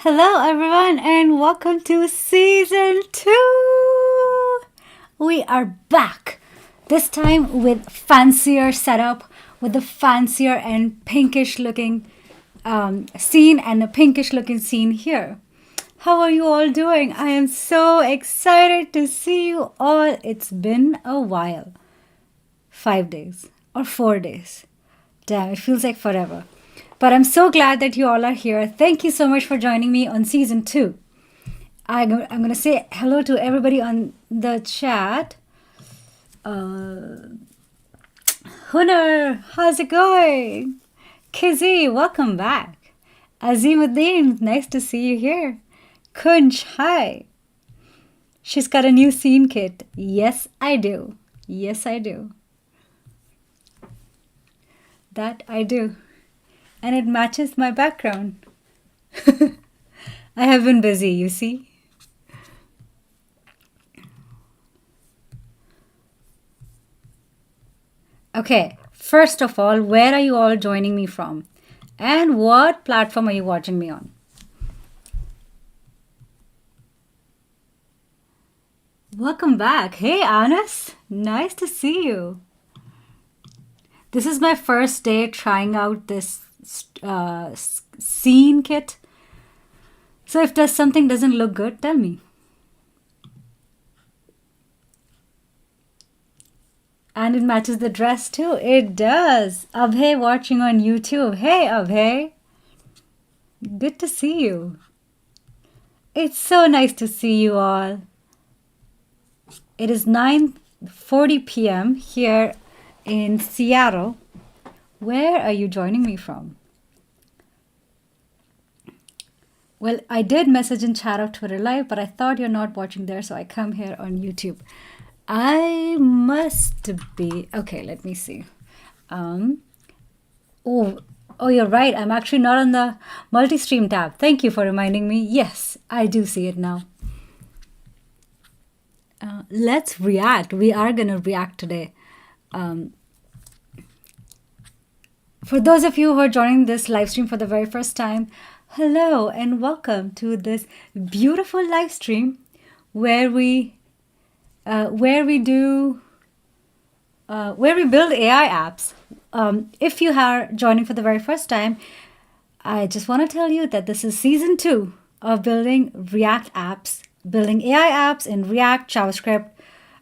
Hello, everyone, and welcome to season 2. We are back, this time with fancier setup, with a fancier and pinkish looking scene and a pinkish looking scene here. How are you all doing? I am so excited to see you all. It's been a while. 5 days or 4 days. Damn, it feels like forever. But I'm so glad that you all are here. Thank you so much for joining me on season 2. I'm going to say hello to everybody on the chat. Hunter, how's it going? Kizzy, welcome back. Azimuddin, nice to see you here. Kunj, hi. She's got a new scene kit. Yes, I do. Yes, I do. That I do. And it matches my background. I have been busy, you see. Okay, first of all, where are you all joining me from? And what platform are you watching me on? Welcome back. Hey, Anas. Nice to see you. This is my first day trying out this scene kit. So if there's something doesn't look good, tell me. And it matches the dress too. It does. Abhay watching on YouTube. Hey, Abhay. Good to see you. It's so nice to see you all. It is 9:40 p.m. here in Seattle. Where are you joining me from? Well, I did message in chat of Twitter Live, but I thought you're not watching there, so I come here on YouTube. I must be. Okay, let me see. Oh, you're right. I'm actually not on the multi-stream tab. Thank you for reminding me. Yes, I do see it now. Let's react. We are going to react today. For those of you who are joining this live stream for the very first time, hello and welcome to this beautiful live stream where we build AI apps. If you are joining for the very first time, I just want to tell you that this is season 2 of building React apps, building AI apps in React, JavaScript.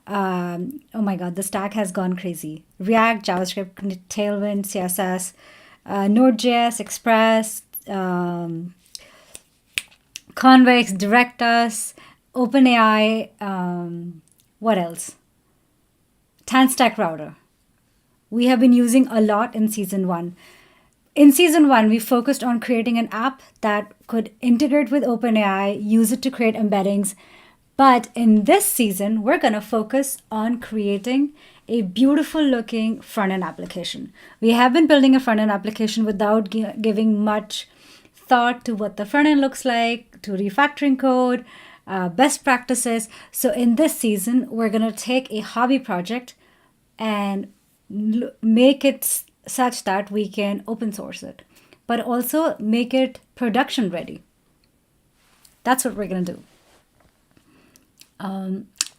Oh my God, the stack has gone crazy. React, JavaScript, Tailwind, CSS, Node.js, Express, Convex, Directus, OpenAI, what else? Tanstack Router. We have been using a lot in season 1. In season 1, we focused on creating an app that could integrate with OpenAI, use it to create embeddings. But in this season, we're going to focus on creating a beautiful looking front-end application. We have been building a front-end application without giving much thought to what the front-end looks like, to refactoring code, best practices. So in this season, we're going to take a hobby project and make it such that we can open source it, but also make it production ready. That's what we're going to do.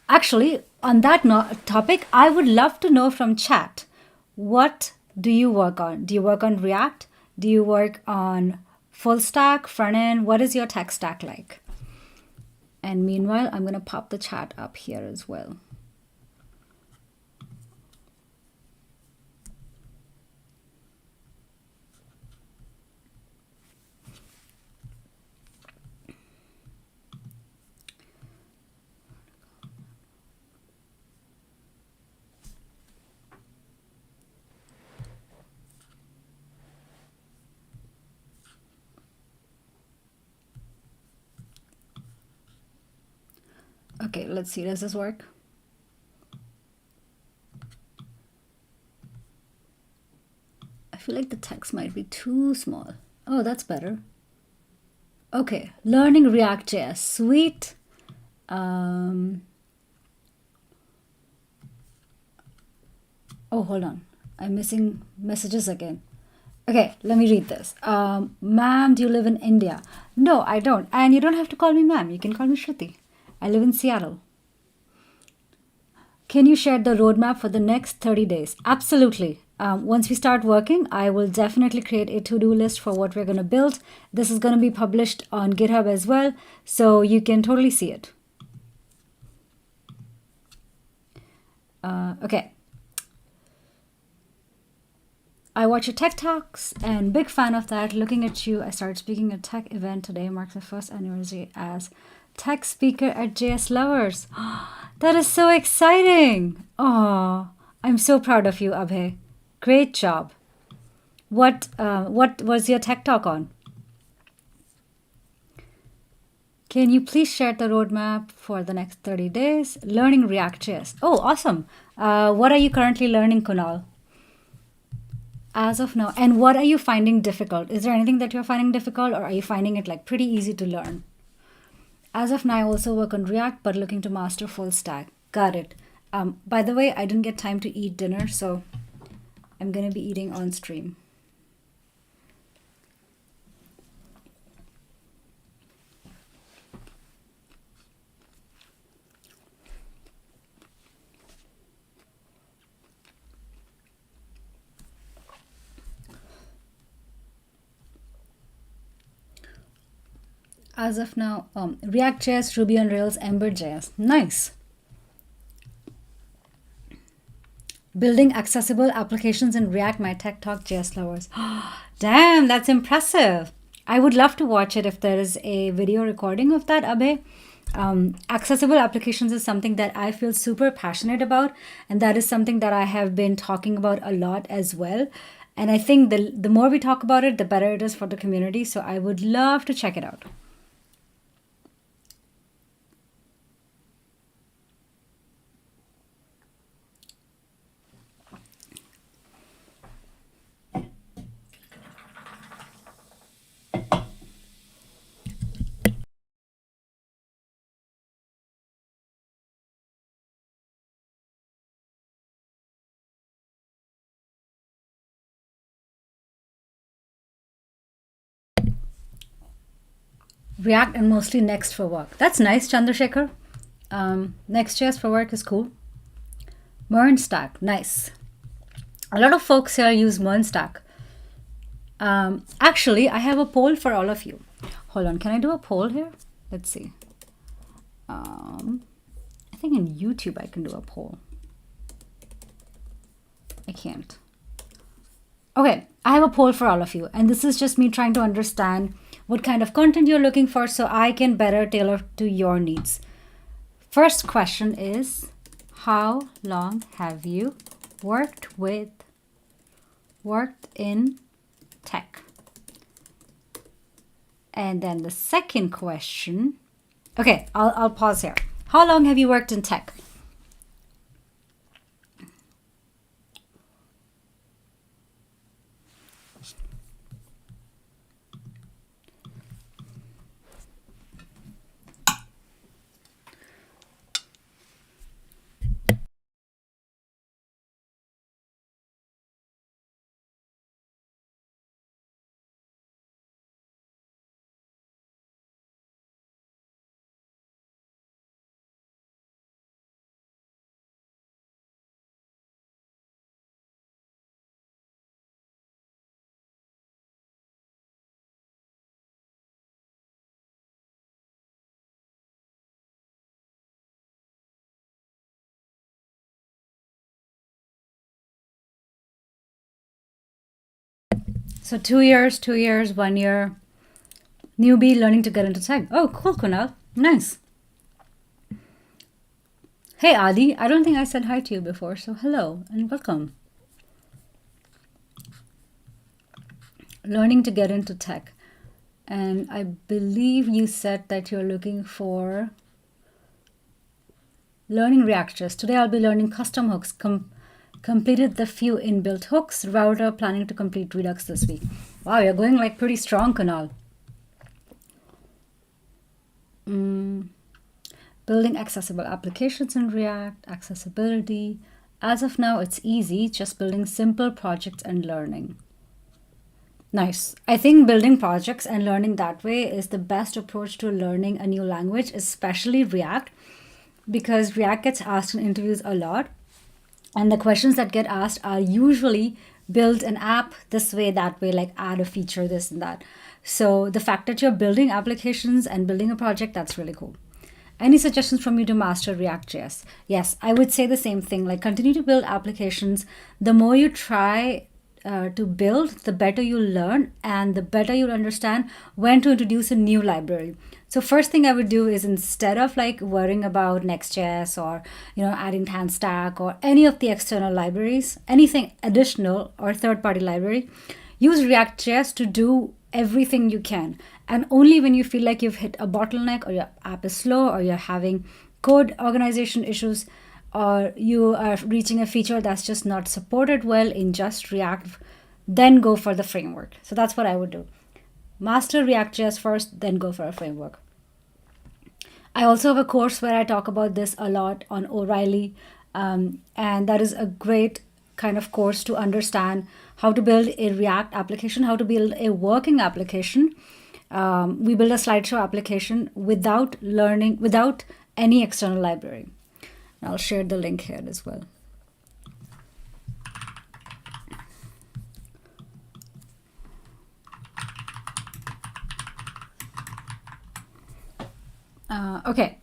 Actually, on that topic, I would love to know from chat, what do you work on? Do you work on React? Do you work on full stack, front end? What is your tech stack like? And meanwhile, I'm going to pop the chat up here as well. Okay, let's see. Does this work? I feel like the text might be too small. Oh, that's better. Okay, learning React.js. Sweet. Oh, hold on. I'm missing messages again. Okay, let me read this. Ma'am, do you live in India? No, I don't. And you don't have to call me ma'am. You can call me Shruti. I live in Seattle. Can you share the roadmap for the next 30 days? Absolutely. Once we start working, I will definitely create a to do list for what we're going to build. This is going to be published on GitHub as well, so you can totally see it. Okay. I watch your tech talks and big fan of that. Looking at you, I started speaking at a tech event today. Marks my first anniversary as tech speaker at JS Lovers. That is so exciting. Oh, I'm so proud of you, Abhay. Great job. What was your tech talk on? Can you please share the roadmap for the next 30 days? Learning React.js. Oh, awesome. What are you currently learning, Kunal? As of now. And what are you finding difficult? Is there anything that you're finding difficult, or are you finding it like pretty easy to learn? As of now, I also work on React, but looking to master full stack. Got it. By the way, I didn't get time to eat dinner, so I'm going to be eating on stream. As of now, React.js, Ruby on Rails, Ember.js. Nice. Building accessible applications in React, my tech talk, JS Lovers. Damn, that's impressive. I would love to watch it if there is a video recording of that, Abhay. Accessible applications is something that I feel super passionate about, and that is something that I have been talking about a lot as well. And I think the more we talk about it, the better it is for the community. So I would love to check it out. React and mostly Next for work. That's nice, Chandrasekhar. Next.js for work is cool. Stack, nice. A lot of folks here use Stack. Actually, I have a poll for all of you. Hold on, can I do a poll here? Let's see. I think in YouTube I can do a poll. I can't. Okay, I have a poll for all of you, and this is just me trying to understand what kind of content you're looking for so I can better tailor to your needs. First question is, how long have you worked in tech? And then the second question, okay, I'll pause here. How long have you worked in tech? So 2 years, 2 years, 1 year. Newbie learning to get into tech. Oh, cool, Kunal. Nice. Hey, Adi. I don't think I said hi to you before, so hello and welcome. Learning to get into tech. And I believe you said that you're looking for learning React.js. Today I'll be learning custom hooks. Completed the few inbuilt hooks. Router, planning to complete Redux this week. Wow, you're going like pretty strong, Kunal. Building accessible applications in React, accessibility. As of now, it's easy, just building simple projects and learning. Nice. I think building projects and learning that way is the best approach to learning a new language, especially React, because React gets asked in interviews a lot. And the questions that get asked are usually build an app this way, that way, like add a feature, this and that. So the fact that you're building applications and building a project, that's really cool. Any suggestions from you to master React.js? Yes, I would say the same thing. Like, continue to build applications. The more you try to build, the better you learn, and the better you'll understand when to introduce a new library. So first thing I would do is, instead of like worrying about Next.js or adding TanStack or any of the external libraries, anything additional or third-party library, use React.js to do everything you can. And only when you feel like you've hit a bottleneck, or your app is slow, or you're having code organization issues, or you are reaching a feature that's just not supported well in just React, then go for the framework. So that's what I would do. Master React.js first, then go for a framework. I also have a course where I talk about this a lot on O'Reilly, and that is a great kind of course to understand how to build a React application, how to build a working application. We build a slideshow application without any external library. I'll share the link here as well. Okay.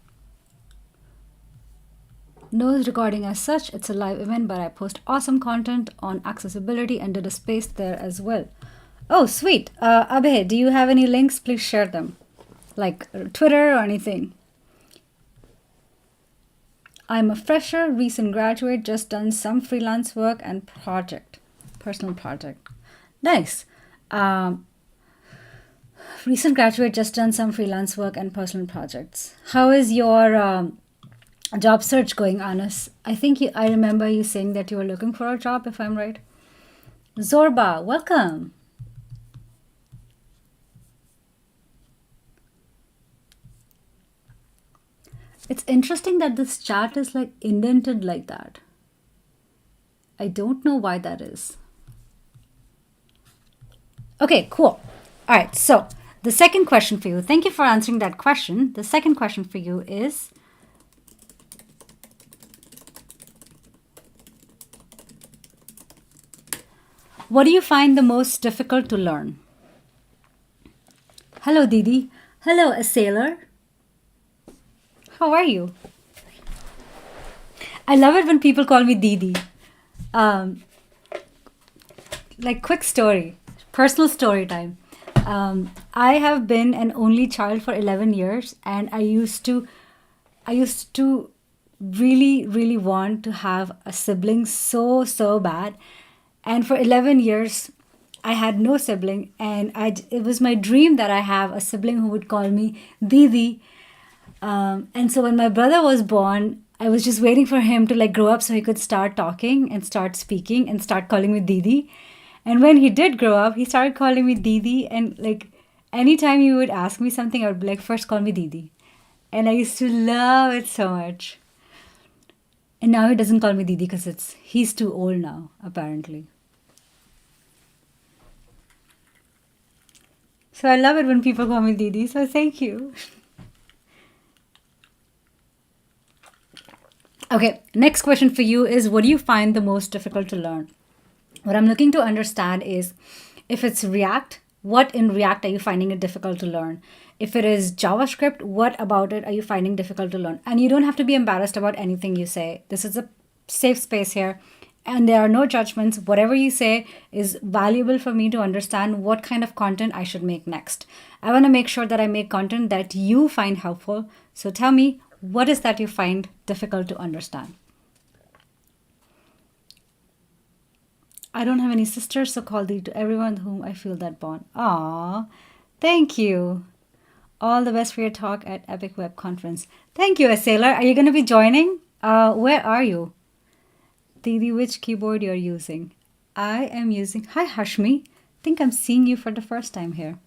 No recording as such. It's a live event, but I post awesome content on accessibility and did a space there as well. Oh, sweet. Abhay, do you have any links? Please share them. Like Twitter or anything. I'm a fresher, recent graduate, just done some freelance work and personal project. Nice. Recent graduate, just done some freelance work and personal projects. How is your job search going, Anas? I remember you saying that you were looking for a job, if I'm right. Zorba, welcome. It's interesting that this chat is like indented like that. I don't know why that is. Okay, cool. All right, so the second question for you, thank you for answering that question. The second question for you is, what do you find the most difficult to learn? Hello, Didi. Hello, a sailor. How are you? I love it when people call me Didi. Like, quick story, personal story time. I have been an only child for 11 years, and I used to really, really want to have a sibling so bad. And for 11 years, I had no sibling, and it was my dream that I have a sibling who would call me Didi. And so when my brother was born, I was just waiting for him to like grow up so he could start talking and start speaking and start calling me Didi. And when he did grow up, he started calling me Didi. And like anytime he would ask me something, I would be like, first call me Didi. And I used to love it so much. And now he doesn't call me Didi because he's too old now, apparently. So I love it when people call me Didi. So thank you. Okay, next question for you is, what do you find the most difficult to learn? What I'm looking to understand is, if it's React, what in React are you finding it difficult to learn? If it is JavaScript, what about it are you finding difficult to learn? And you don't have to be embarrassed about anything you say. This is a safe space here, and there are no judgments. Whatever you say is valuable for me to understand what kind of content I should make next. I want to make sure that I make content that you find helpful. So tell me, what is that you find difficult to understand? I don't have any sisters, so call thee to everyone whom I feel that bond. Aw, thank you. All the best for your talk at Epic Web Conference. Thank you, Sailor. Are you going to be joining? Where are you? Didi, which keyboard you're using? I am using... Hi, Hashmi. I think I'm seeing you for the first time here.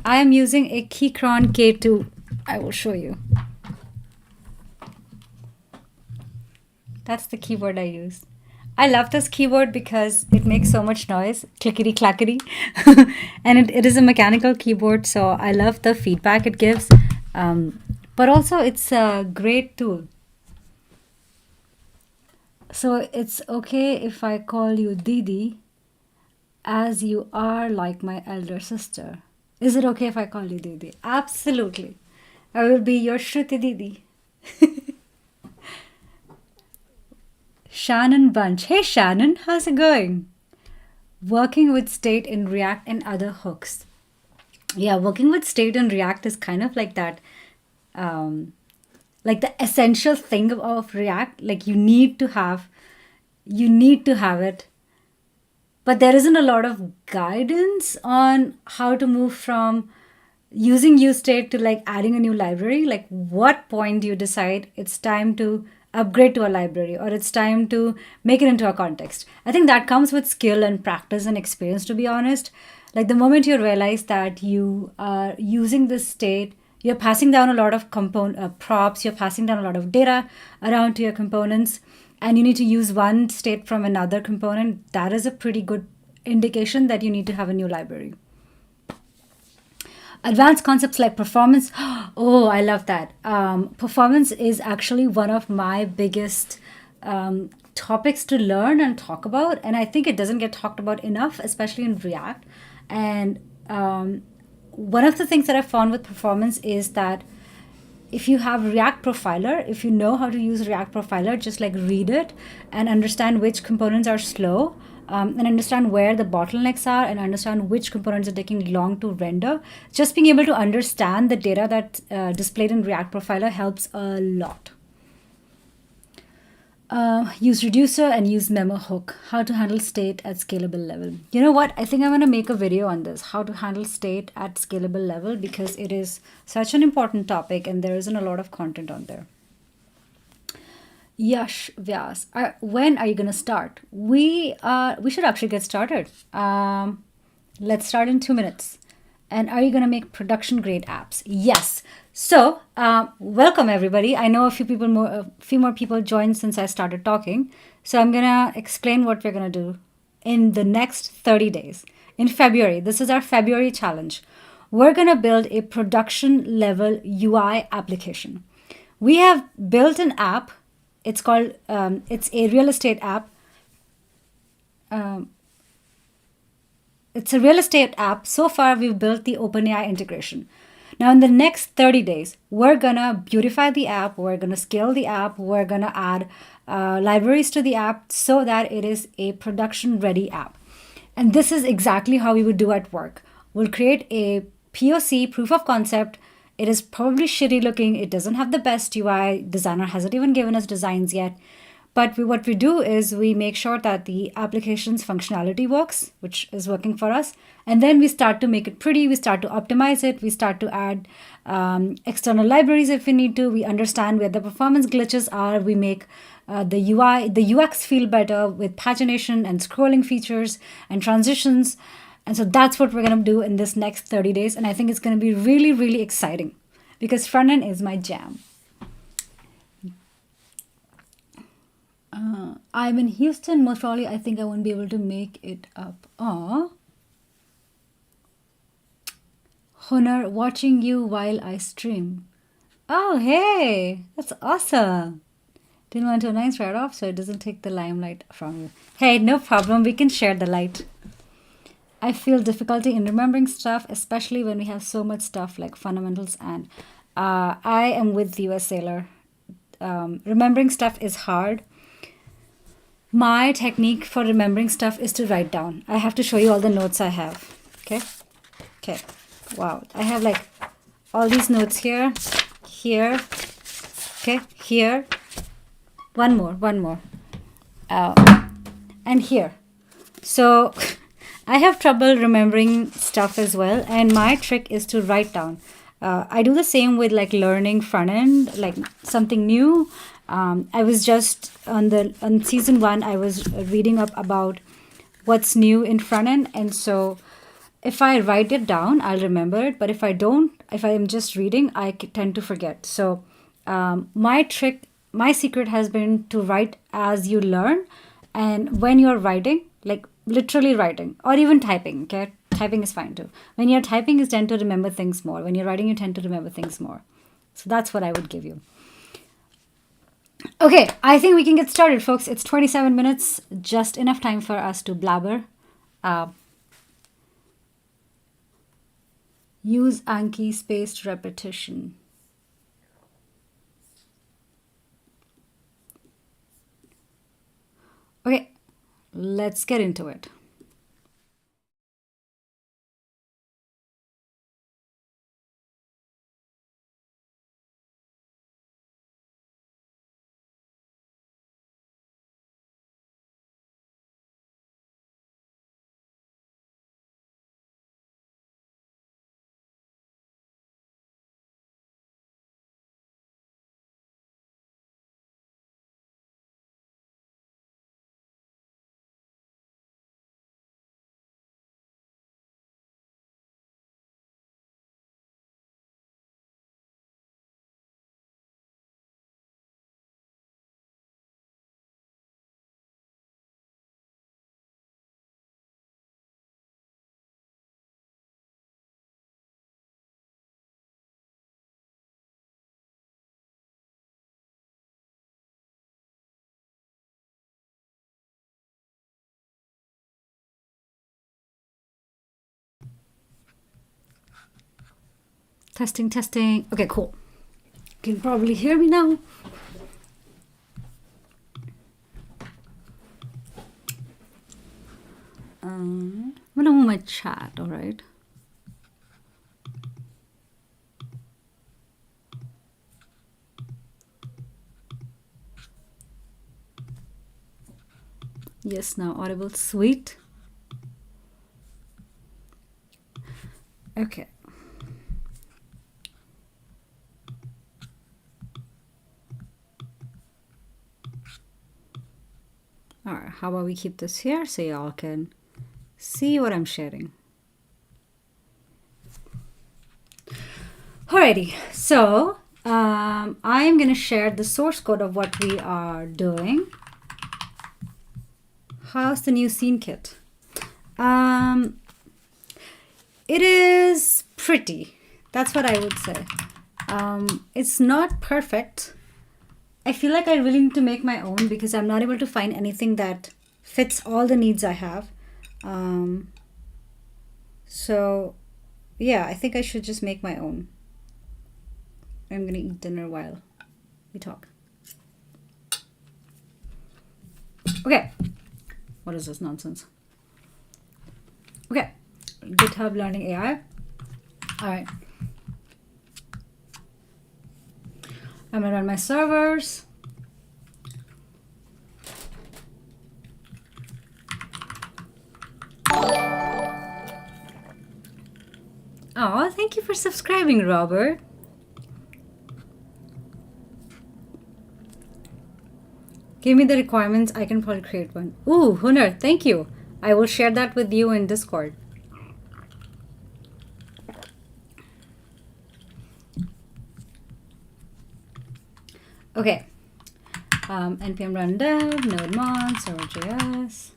I am using a Keychron K2. I will show you. That's the keyboard I use. I love this keyboard because it makes so much noise, clickety clackety, and it is a mechanical keyboard. So I love the feedback it gives, but also it's a great tool. So it's okay if I call you Didi, as you are like my elder sister. Is it okay if I call you Didi? Absolutely. I will be your Shruti Didi. Shannon Bunch. Hey Shannon, how's it going? Working with state in React and other hooks. Yeah, working with state in React is kind of like that, um, like the essential thing of React. Like you need to have it, but there isn't a lot of guidance on how to move from using usestate to like adding a new library. Like what point do you decide it's time to upgrade to a library or it's time to make it into a context? I think that comes with skill and practice and experience, to be honest. Like the moment you realize that you are using this state, you're passing down a lot of component props, you're passing down a lot of data around to your components, and you need to use one state from another component, that is a pretty good indication that you need to have a new library. Advanced concepts like performance. Oh, I love that. Performance is actually one of my biggest topics to learn and talk about. And I think it doesn't get talked about enough, especially in React. And one of the things that I found with performance is that if you have React Profiler, if you know how to use React Profiler, just like read it and understand which components are slow, and understand where the bottlenecks are, and understand which components are taking long to render. Just being able to understand the data that's displayed in React Profiler helps a lot. Use reducer and use memo hook. How to handle state at scalable level. You know what? I think I'm going to make a video on this. How to handle state at scalable level, because it is such an important topic and there isn't a lot of content on there. Yash Vyas, when are you going to start? We should actually get started. Let's start in 2 minutes. And are you going to make production grade apps? Yes. So, welcome everybody. I know a few more people joined since I started talking. So I'm going to explain what we're going to do in the next 30 days. In February, this is our February challenge. We're going to build a production level UI application. We have built an app. It's called, it's a real estate app. It's a real estate app. So far, we've built the OpenAI integration. Now, in the next 30 days, we're going to beautify the app. We're going to scale the app. We're going to add libraries to the app so that it is a production-ready app. And this is exactly how we would do at work. We'll create a POC, proof of concept. It is probably shitty looking. It doesn't have the best UI. Designer hasn't even given us designs yet. But what we do is we make sure that the application's functionality works, which is working for us. And then we start to make it pretty. We start to optimize it. We start to add external libraries if we need to. We understand where the performance glitches are. We make the UI, the UX feel better with pagination and scrolling features and transitions. And so that's what we're going to do in this next 30 days. And I think it's going to be really, really exciting because front end is my jam. I'm in Houston. Most probably, I think I won't be able to make it up. Honor, watching you while I stream. Oh, hey, that's awesome. Didn't want to announce right off so it doesn't take the limelight from you. Hey, no problem. We can share the light. I feel difficulty in remembering stuff, especially when we have so much stuff like fundamentals. And I am with you, a sailor. Remembering stuff is hard. My technique for remembering stuff is to write down. I have to show you all the notes I have. Okay. Wow. I have like all these notes here, okay, here, one more, and here. So I have trouble remembering stuff as well. And my trick is to write down. I do the same with like learning front end, like something new. I was just on season 1, I was reading up about what's new in front end. And so if I write it down, I'll remember it. But if I don't, if I am just reading, I tend to forget. So my secret has been to write as you learn And when you're writing, like literally writing or even typing, okay, typing is fine too. When you're typing, you tend to remember things more. When you're writing, you tend to remember things more. So that's what I would give you. Okay, I think we can get started, folks. It's 27 minutes, just enough time for us to blabber. Use Anki spaced repetition. Okay, let's get into it. Testing, testing. Okay, cool. You can probably hear me now. I'm gonna move my chat, all right? Yes, now audible. Sweet. Okay. All right, how about we keep this here so y'all can see what I'm sharing. Alrighty, so I'm gonna share the source code of what we are doing. How's the new scene kit? It is pretty. That's what I would say. It's not perfect. I feel like I really need to make my own because I'm not able to find anything that fits all the needs I have. So, yeah, I think I should just make my own. I'm gonna eat dinner while we talk. Okay. What is this nonsense? Okay. GitHub Learning AI. All right. I'm gonna run my servers. Oh, thank you for subscribing, Robert. Give me the requirements. I can probably create one. Ooh, Hunar, thank you. I will share that with you in Discord. Okay. npm run dev, node mon, server.js.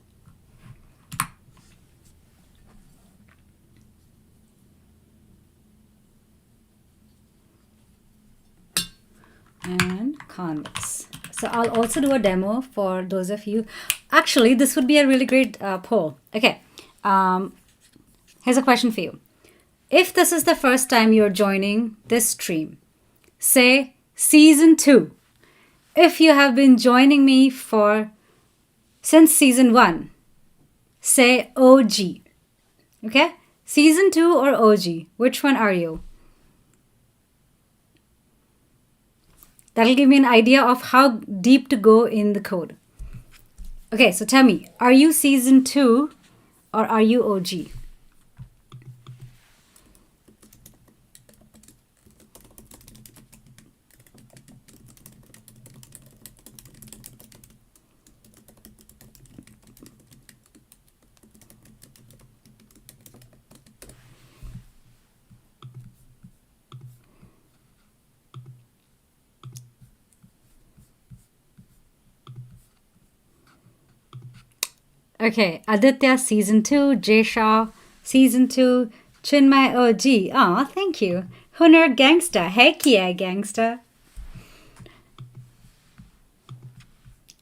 And convex. So I'll also do a demo for those of you. Actually, this would be a really great poll. Okay. Here's a question for you. If this is the first time you're joining this stream, say season 2. If you have been joining me since season 1, say OG. Okay? Season 2 or OG? Which one are you? That'll give me an idea of how deep to go in the code. Okay, so tell me, are you season 2 or are you OG? Okay, Aditya season 2, Jay Shah season 2, Chinmay OG. Aw, thank you. Hunar Gangsta. Heck yeah, gangsta.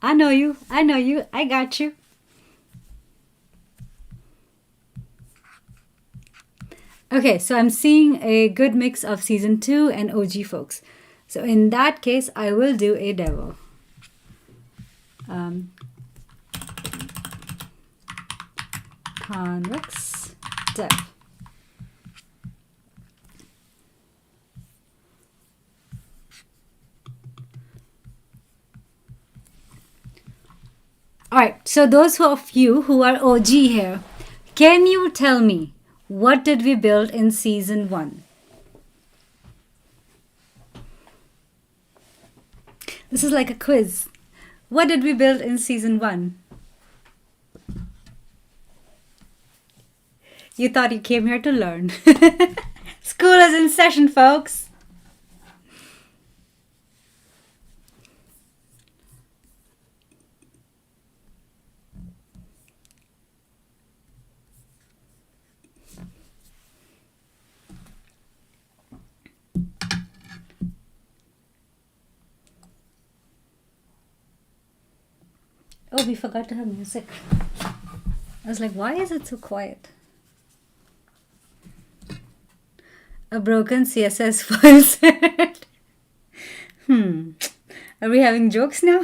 I know you. I know you. I got you. Okay, so I'm seeing a good mix of season 2 and OG folks. So in that case, I will do a demo. Convex dev. Alright, so those of you who are OG here, can you tell me what did we build in season 1? This is like a quiz. What did we build in season 1? You thought you came here to learn. School is in session, folks. Oh, we forgot to have music. I was like, why is it so quiet? A broken CSS file set. Are we having jokes now?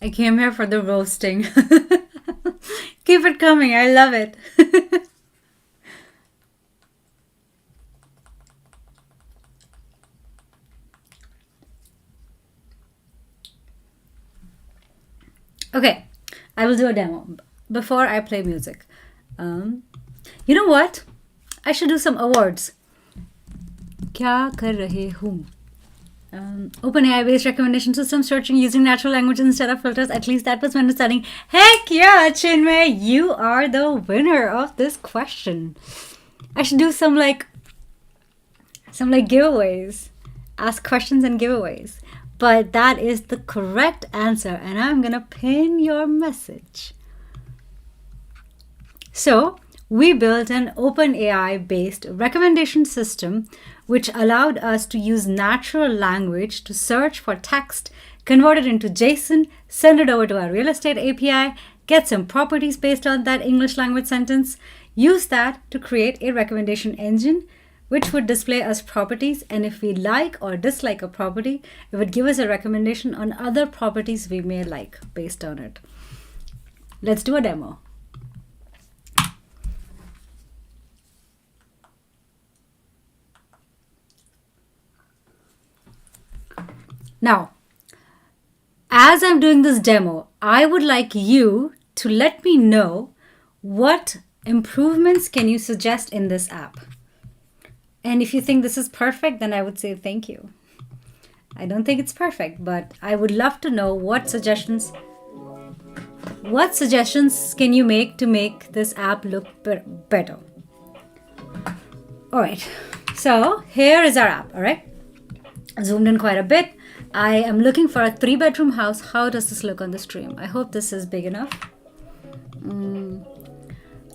I came here for the roasting. Keep it coming. I love it. Okay, I will do a demo before I play music. You know what? I should do some awards. क्या कर रहे हूँ? OpenAI based recommendation system searching using natural language instead of filters. At least that was my understanding. Heck yeah, Chinmay, you are the winner of this question. I should do some giveaways. Ask questions and giveaways. But that is the correct answer, and I'm gonna pin your message. So we built an OpenAI based recommendation system which allowed us to use natural language to search for text, convert it into JSON, send it over to our real estate API, get some properties based on that English language sentence, use that to create a recommendation engine which would display us properties, and if we like or dislike a property, it would give us a recommendation on other properties we may like based on it. Let's do a demo. Now, as I'm doing this demo, I would like you to let me know what improvements can you suggest in this app. And if you think this is perfect, then I would say thank you. I don't think it's perfect, but I would love to know what suggestions can you make to make this app look better. All right, so here is our app, all right? Zoomed in quite a bit. I am looking for a 3-bedroom house. How does this look on the stream? I hope this is big enough.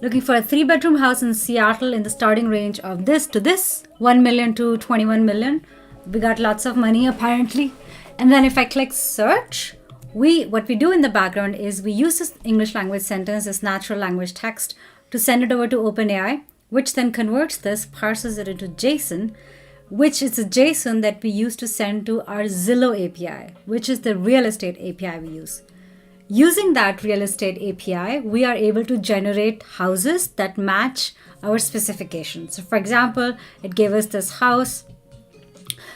Looking for a 3-bedroom house in Seattle in the starting range of this to this, 1 million to 21 million. We got lots of money apparently. And then if I click search, what we do in the background is we use this English language sentence, this natural language text, to send it over to OpenAI, which then converts this, parses it into JSON, which is a JSON that we use to send to our Zillow API, which is the real estate API we use. Using that real estate API, we are able to generate houses that match our specifications. So for example, it gave us this house.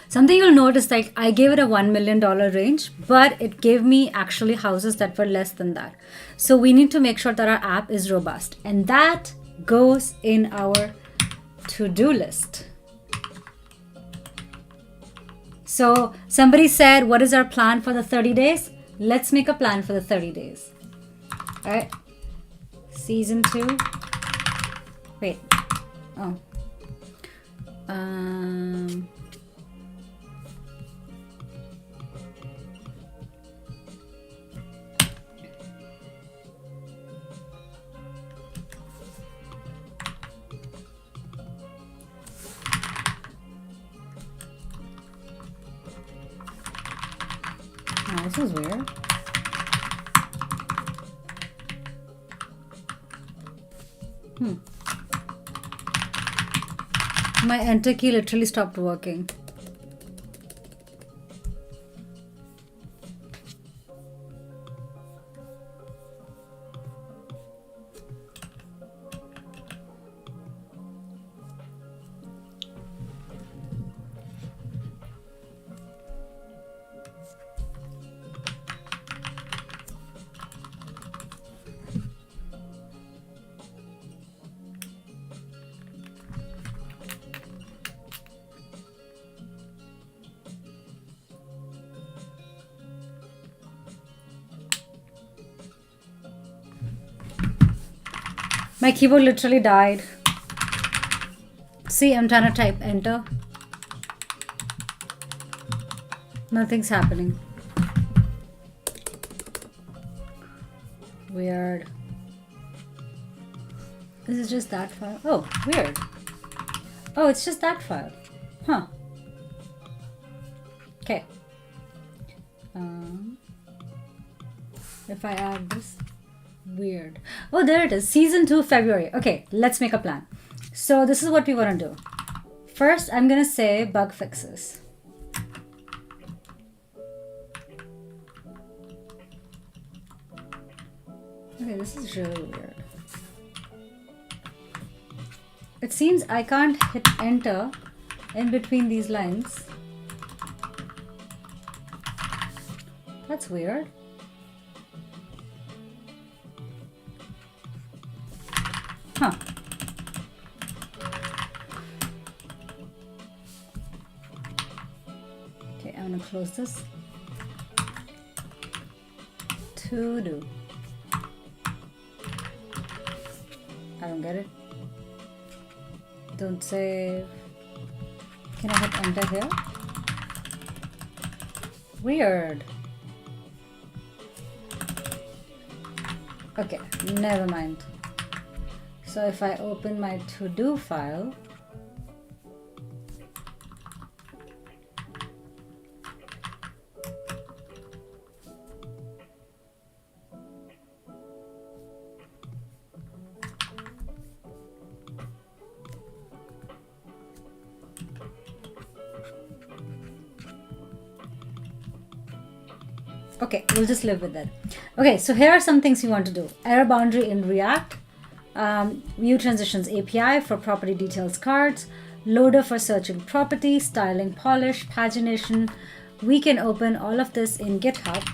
Something you'll notice, like I gave it a $1 million range, but it gave me actually houses that were less than that. So we need to make sure that our app is robust. And that goes in our to-do list. So somebody said, what is our plan for the 30 days? Let's make a plan for the 30 days. All right. Season 2. Wait. Oh. Oh, this is weird. My enter key literally stopped working. My keyboard literally died. See, I'm trying to type enter. Nothing's happening. Weird. This is just that file. Oh, weird. Oh, it's just that file. Huh. Okay. If I add this. Weird. Oh, there it is. Season 2, February. Okay, let's make a plan. So this is what we want to do. First, I'm going to say bug fixes. Okay, this is really weird. It seems I can't hit enter in between these lines. That's weird. Huh. Okay, I'm gonna close this. To do. I don't get it. Don't save. Can I hit enter here? Weird. Okay, never mind. So if I open my to-do file, okay, we'll just live with that. Okay, so here are some things you want to do. Error boundary in React. View transitions API for property details cards, loader for searching property, styling polish, pagination. We can open all of this in GitHub.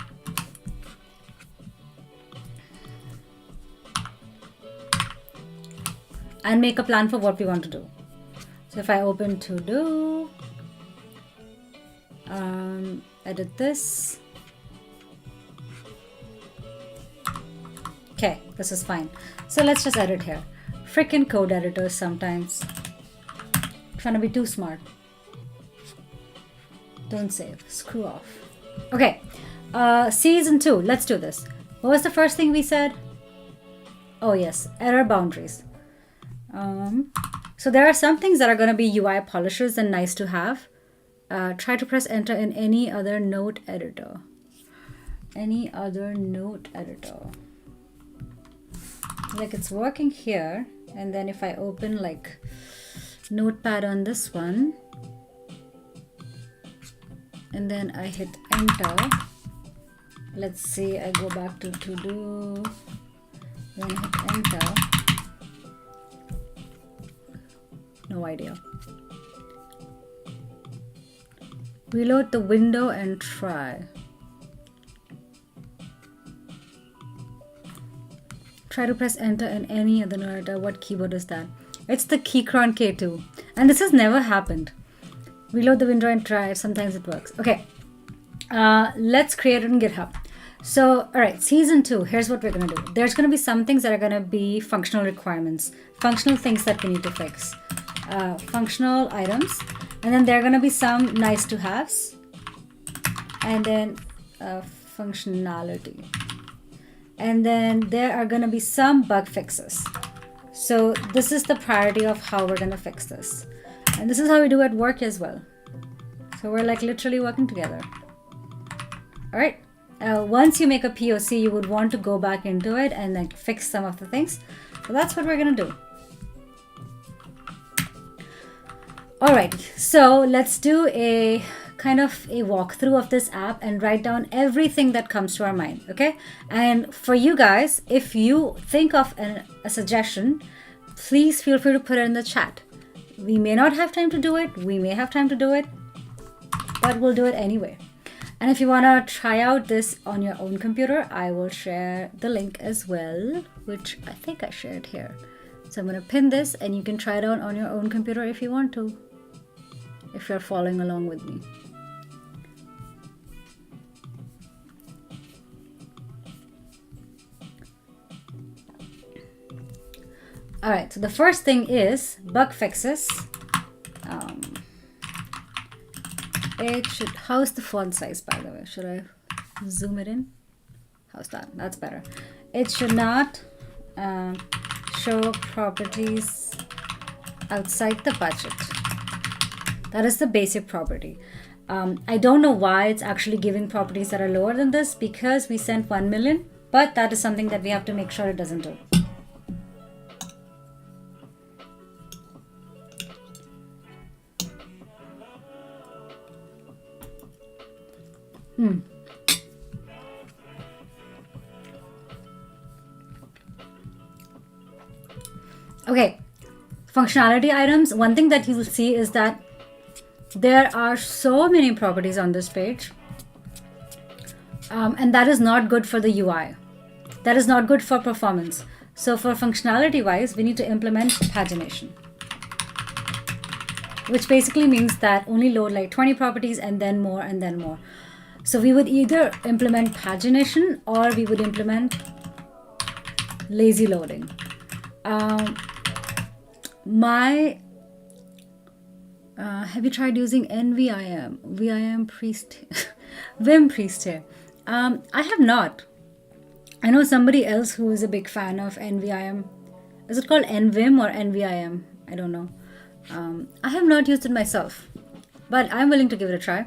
And make a plan for what we want to do. So if I open to do, edit this. Okay, this is fine. So let's just edit here. Frickin' code editors sometimes. Trying to be too smart. Don't save. Screw off. Okay, season 2. Let's do this. What was the first thing we said? Oh yes, error boundaries. So there are some things that are going to be UI polishers and nice to have. Try to press enter in any other note editor. Any other note editor. Like it's working here, and then if I open like Notepad on this one, and then I hit enter. Let's see, I go back to do, then hit enter. No idea. Reload the window and try. Try to press enter in any other narrator. What keyboard is that? It's the Keychron K2. And this has never happened. Reload the window and try it. Sometimes it works. Okay. Let's create it in GitHub. So, all right, season 2, here's what we're going to do. There's going to be some things that are going to be functional requirements, functional things that we need to fix, functional items, and then there are going to be some nice to haves, and then functionality. And then there are going to be some bug fixes. So this is the priority of how we're going to fix this. And this is how we do at work as well. So we're like literally working together. All right. Once you make a POC, you would want to go back into it and like fix some of the things. So that's what we're going to do. All right. So let's do a kind of a walkthrough of this app and write down everything that comes to our mind. Okay. And for you guys, if you think of a suggestion, please feel free to put it in the chat. We may not have time to do it. We may have time to do it, but we'll do it anyway. And if you want to try out this on your own computer, I will share the link as well, which I think I shared here. So I'm going to pin this and you can try it out on your own computer if you want to, if you're following along with me. All right, so the first thing is bug fixes. It should, how's the font size, by the way? Should I zoom it in? How's that? That's better. It should not show properties outside the budget. That is the basic property. I don't know why it's actually giving properties that are lower than this, because we sent 1 million, but that is something that we have to make sure it doesn't do. Okay, functionality items. One thing that you will see is that there are so many properties on this page, and that is not good for the UI. That is not good for performance. So for functionality wise, we need to implement pagination, which basically means that only load like 20 properties and then more and then more. So we would either implement pagination or we would implement lazy loading. Have you tried using NVIM? VIM priest, Vim priest here. I have not. I know somebody else who is a big fan of NVIM. Is it called NVim or NVIM? I don't know. I have not used it myself, but I'm willing to give it a try.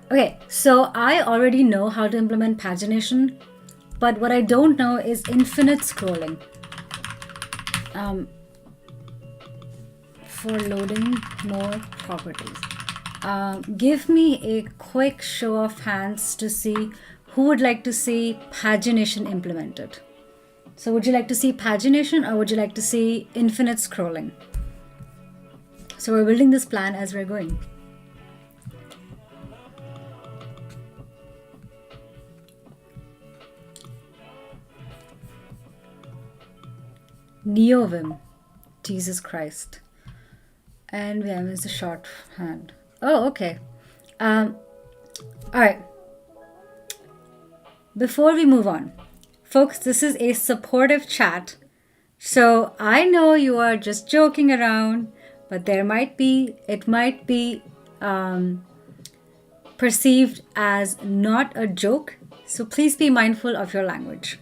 Okay, so I already know how to implement pagination, but what I don't know is infinite scrolling. For loading more properties. Give me a quick show of hands to see who would like to see pagination implemented. So would you like to see pagination or would you like to see infinite scrolling? So we're building this plan as we're going. NeoVim, Jesus Christ. And Vim is a shorthand. Oh, okay. All right. Before we move on, folks, this is a supportive chat. So I know you are just joking around, but it might be perceived as not a joke. So please be mindful of your language.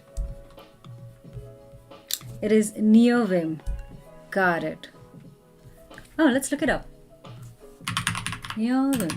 It is NeoVim. Got it. Oh, let's look it up. NeoVim.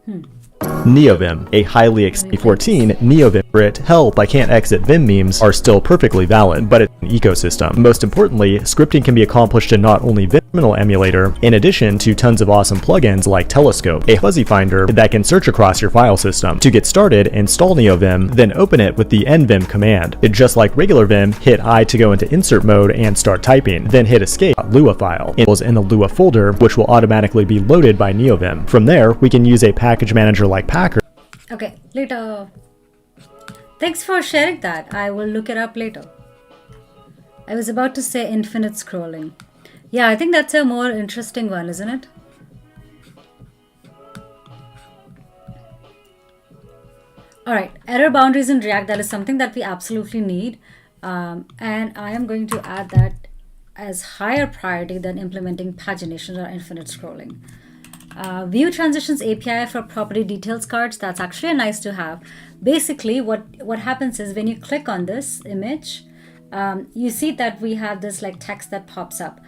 NeoVim, a highly 2014 NeoVim Brit help I can't exit Vim memes are still perfectly valid, but it's an ecosystem. Most importantly, scripting can be accomplished in not only Vim terminal emulator, in addition to tons of awesome plugins like Telescope, a fuzzy finder that can search across your file system. To get started, install NeoVim, then open it with the nvim command. Just like regular Vim, hit I to go into insert mode and start typing, then hit escape. Lua file is in the Lua folder, which will automatically be loaded by NeoVim. From there, we can use a package manager like Packer. Okay, later. Thanks for sharing that. I will look it up later. I was about to say infinite scrolling. Yeah, I think that's a more interesting one, isn't it? All right, error boundaries in React, that is something that we absolutely need. And I am going to add that as higher priority than implementing pagination or infinite scrolling. View transitions API for property details cards, that's actually nice to have. Basically, what happens is when you click on this image, you see that we have this like text that pops up.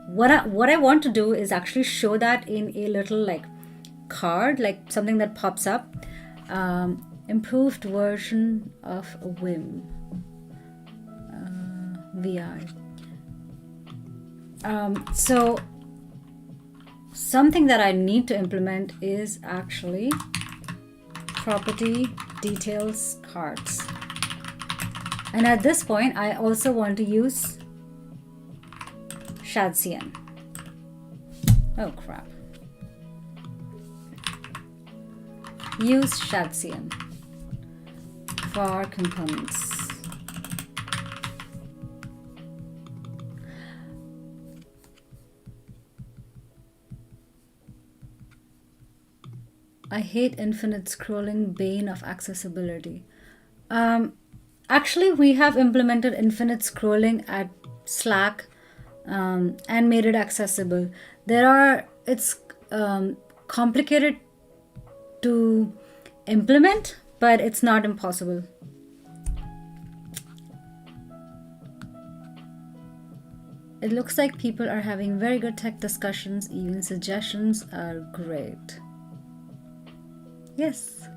What I want to do is actually show that in a little like card, like something that pops up. Improved version of Vim, VI. So something that I need to implement is actually property details cards. And at this point, I also want to use shadcn. Oh crap. Use shadcn for components. I hate infinite scrolling, bane of accessibility. Actually, we have implemented infinite scrolling at Slack and made it accessible. It's complicated to implement, but it's not impossible. It looks like people are having very good tech discussions. Even suggestions are great. Yes.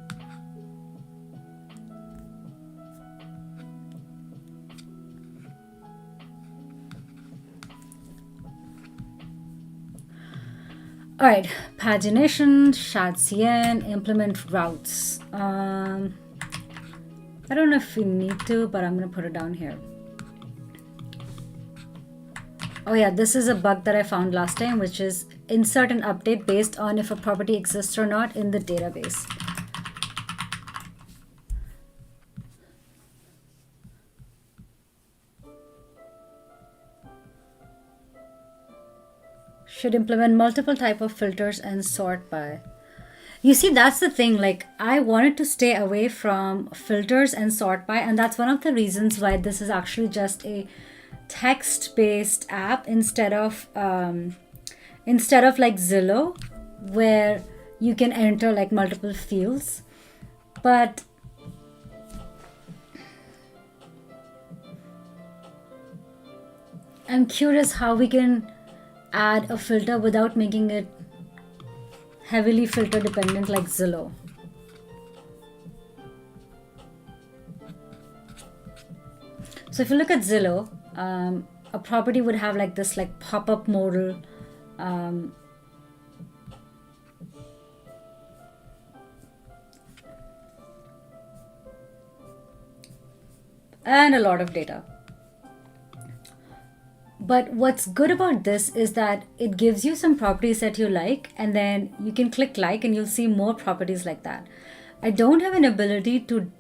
All right, pagination, shadcn, implement routes. I don't know if we need to, but I'm going to put it down here. Oh yeah, this is a bug that I found last time, which is insert an update based on if a property exists or not in the database. Should implement multiple type of filters and sort by. You see, that's the thing, like I wanted to stay away from filters and sort by, and that's one of the reasons why this is actually just a text-based app instead of like Zillow, where you can enter like multiple fields. But I'm curious how we can add a filter without making it heavily filter dependent like Zillow. So if you look at Zillow, a property would have like this like pop-up modal and a lot of data. But what's good about this is that it gives you some properties that you like, and then you can click like and you'll see more properties like that. I don't have an ability to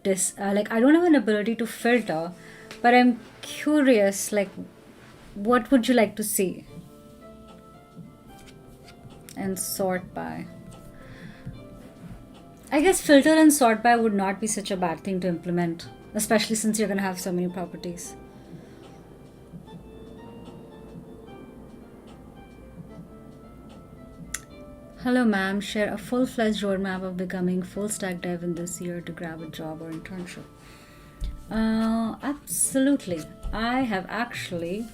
filter, but I'm curious, like what would you like to see? And sort by. I guess filter and sort by would not be such a bad thing to implement, especially since you're going to have so many properties. Hello ma'am, share a full-fledged roadmap of becoming full-stack dev in this year to grab a job or internship. Absolutely. I have actually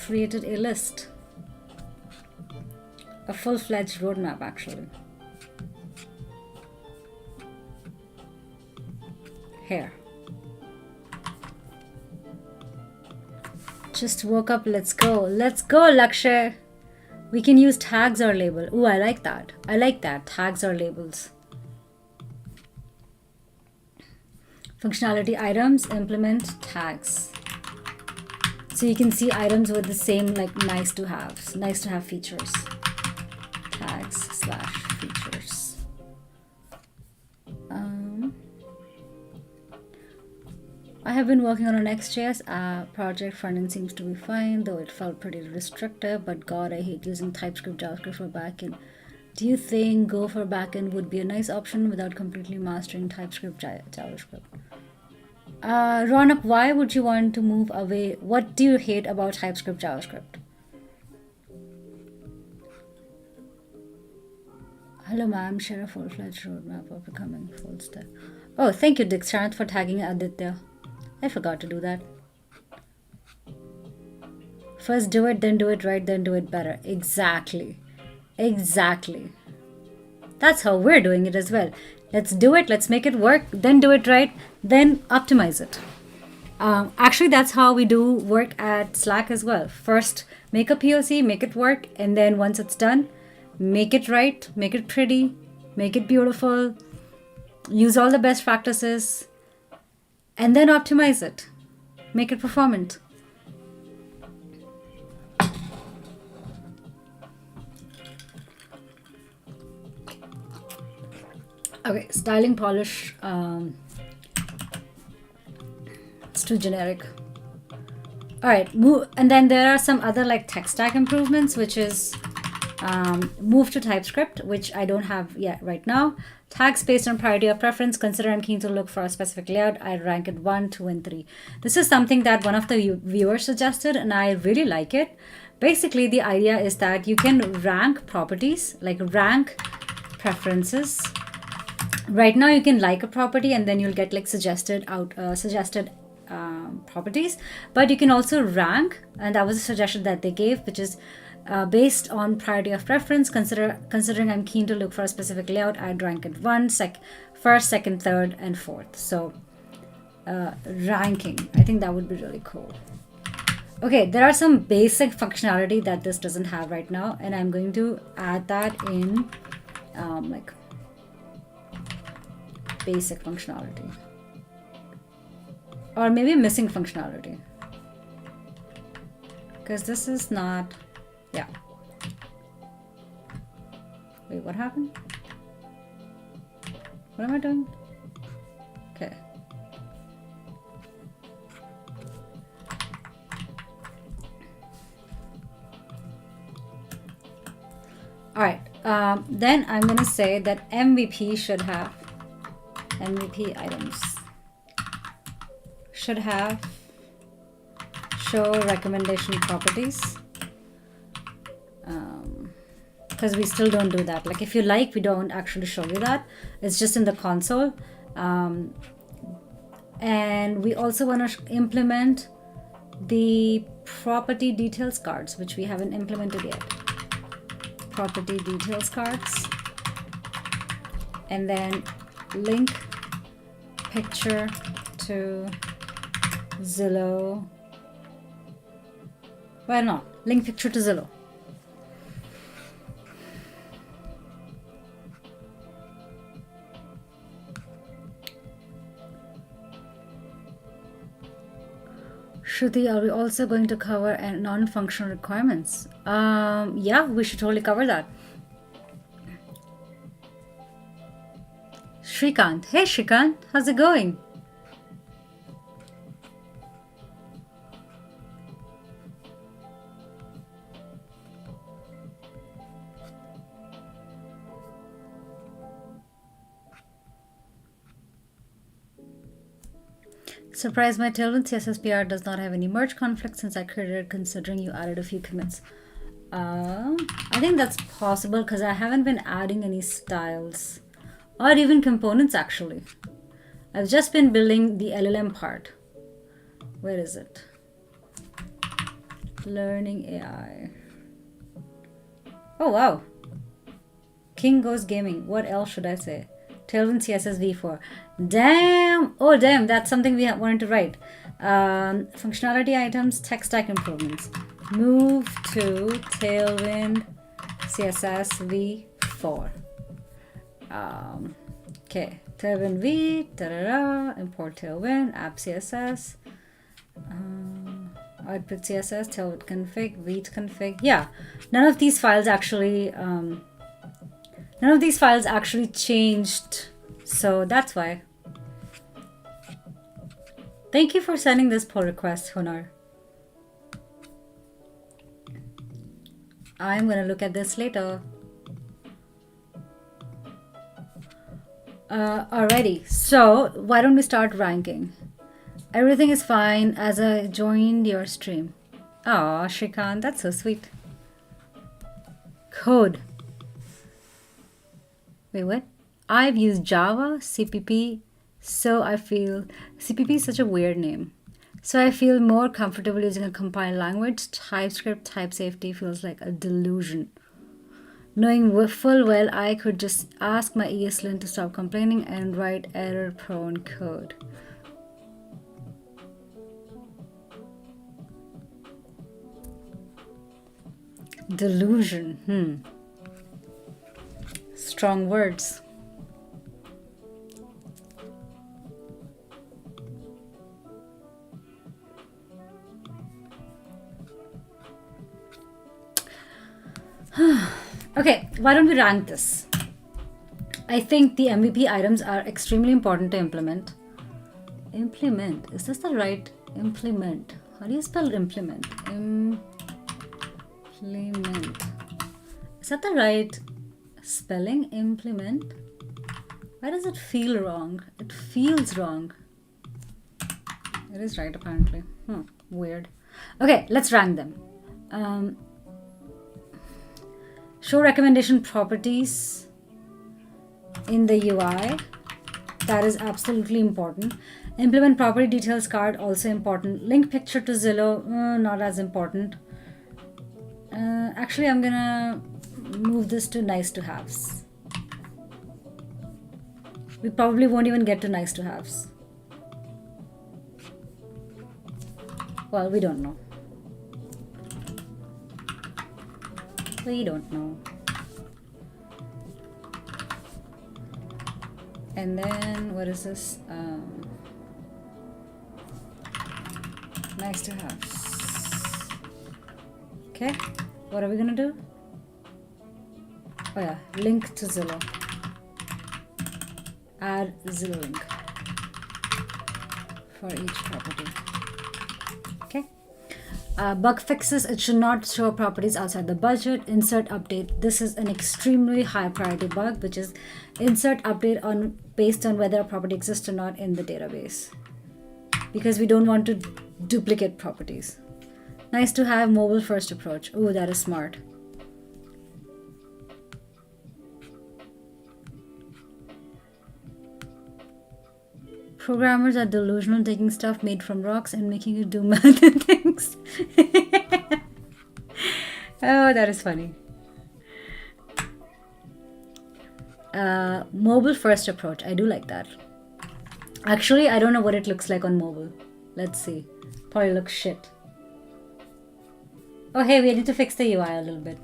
created a list. A full-fledged roadmap actually. hair. Just woke up. Let's go. Let's go, Lakshay. We can use tags or label. Ooh, I like that. I like that. Tags or labels. Functionality items, implement tags. So you can see items with the same like nice to have features. Tags / features. I have been working on an Next.js project. Frontend seems to be fine, though it felt pretty restrictive. But God, I hate using TypeScript, JavaScript for backend. Do you think Go for backend would be a nice option without completely mastering TypeScript, JavaScript? Ronak, why would you want to move away? What do you hate about TypeScript, JavaScript? Hello, ma'am. Share a full-fledged roadmap of becoming full stack. Oh, thank you, Dikshant, for tagging Aditya. I forgot to do that. First do it, then do it right, then do it better. Exactly. Exactly. That's how we're doing it as well. Let's do it, let's make it work, then do it right, then optimize it. Actually, that's how we do work at Slack as well. First, make a POC, make it work, and then once it's done, make it right, make it pretty, make it beautiful, use all the best practices, and then optimize it. Make it performant. Okay, styling polish. It's too generic. All right, move, and then there are some other like tech stack improvements, which is move to TypeScript, which I don't have yet right now. Tags based on priority of preference. Consider I'm keen to look for a specific layout. I rank it 1, 2, and 3. This is something that one of the viewers suggested, and I really like it. Basically, the idea is that you can rank properties, like rank preferences. Right now, you can like a property, and then you'll get like suggested properties. But you can also rank, and that was a suggestion that they gave, which is based on priority of preference. Considering I'm keen to look for a specific layout, I'd rank it first, second, third, and fourth. So ranking, I think that would be really cool. Okay, there are some basic functionality that this doesn't have right now, and I'm going to add that in like basic functionality, or maybe missing functionality, because this is not. Yeah. Wait, what happened? What am I doing? Okay. All right. Then I'm going to say that MVP should have MVP items should have show recommendation properties. Because we still don't do that. Like if you like, we don't actually show you that. It's just in the console. And we also want to implement the property details cards, which we haven't implemented yet. Property details cards. And then link picture to Zillow. Why not? Link picture to Zillow. Shruti, are we also going to cover non-functional requirements? Yeah, we should totally cover that. Shrikant. Hey Shrikant, how's it going? Surprise, my Tailwind CSS PR does not have any merge conflicts since I created it, considering you added a few commits. I think that's possible because I haven't been adding any styles or even components actually. I've just been building the LLM part. Where is it? Learning AI. Oh wow. King Goes Gaming. What else should I say? Tailwind CSS v4. Damn! Oh, damn, that's something we wanted to write. Functionality items, tech stack improvements. Move to Tailwind CSS v4. Okay, Tailwind v, import Tailwind, app CSS, output CSS, Tailwind config, v config. Yeah, none of these files actually changed, so that's why. Thank you for sending this pull request, Honar. I'm gonna look at this later. Alrighty, so why don't we start ranking? Everything is fine as I joined your stream. Aw, Shrikant, that's so sweet. Code. Wait, what? I've used Java, CPP, so I feel... CPP is such a weird name. So I feel more comfortable using a compiled language. TypeScript, type safety feels like a delusion. Knowing full well I could just ask my ESLint to stop complaining and write error-prone code. Delusion, Strong words. Okay, why don't we rank this? I think the MVP items are extremely important to implement. Implement, is this the right implement? How do you spell implement? Implement. Is that the right spelling? Implement? Why does it feel wrong? It feels wrong. It is right, apparently. Weird. Okay, let's rank them. Show recommendation properties in the UI. That is absolutely important. Implement property details card, also important. Link picture to Zillow, not as important. Actually, I'm gonna move this to nice to haves. We probably won't even get to nice to haves. Well, we don't know. We don't know. And then what is this? Nice to have. Okay, what are we gonna do? Oh yeah, link to Zillow. Add Zillow link for each property. Okay. Bug fixes, it should not show properties outside the budget. Insert update. This is an extremely high priority bug, which is insert update on based on whether a property exists or not in the database. Because we don't want to duplicate properties. Nice to have mobile first approach. Ooh, that is smart. Programmers are delusional, taking stuff made from rocks and making it do math and things. Oh, that is funny. Mobile first approach. I do like that. Actually, I don't know what it looks like on mobile. Let's see. Probably looks shit. Oh, hey, we need to fix the UI a little bit.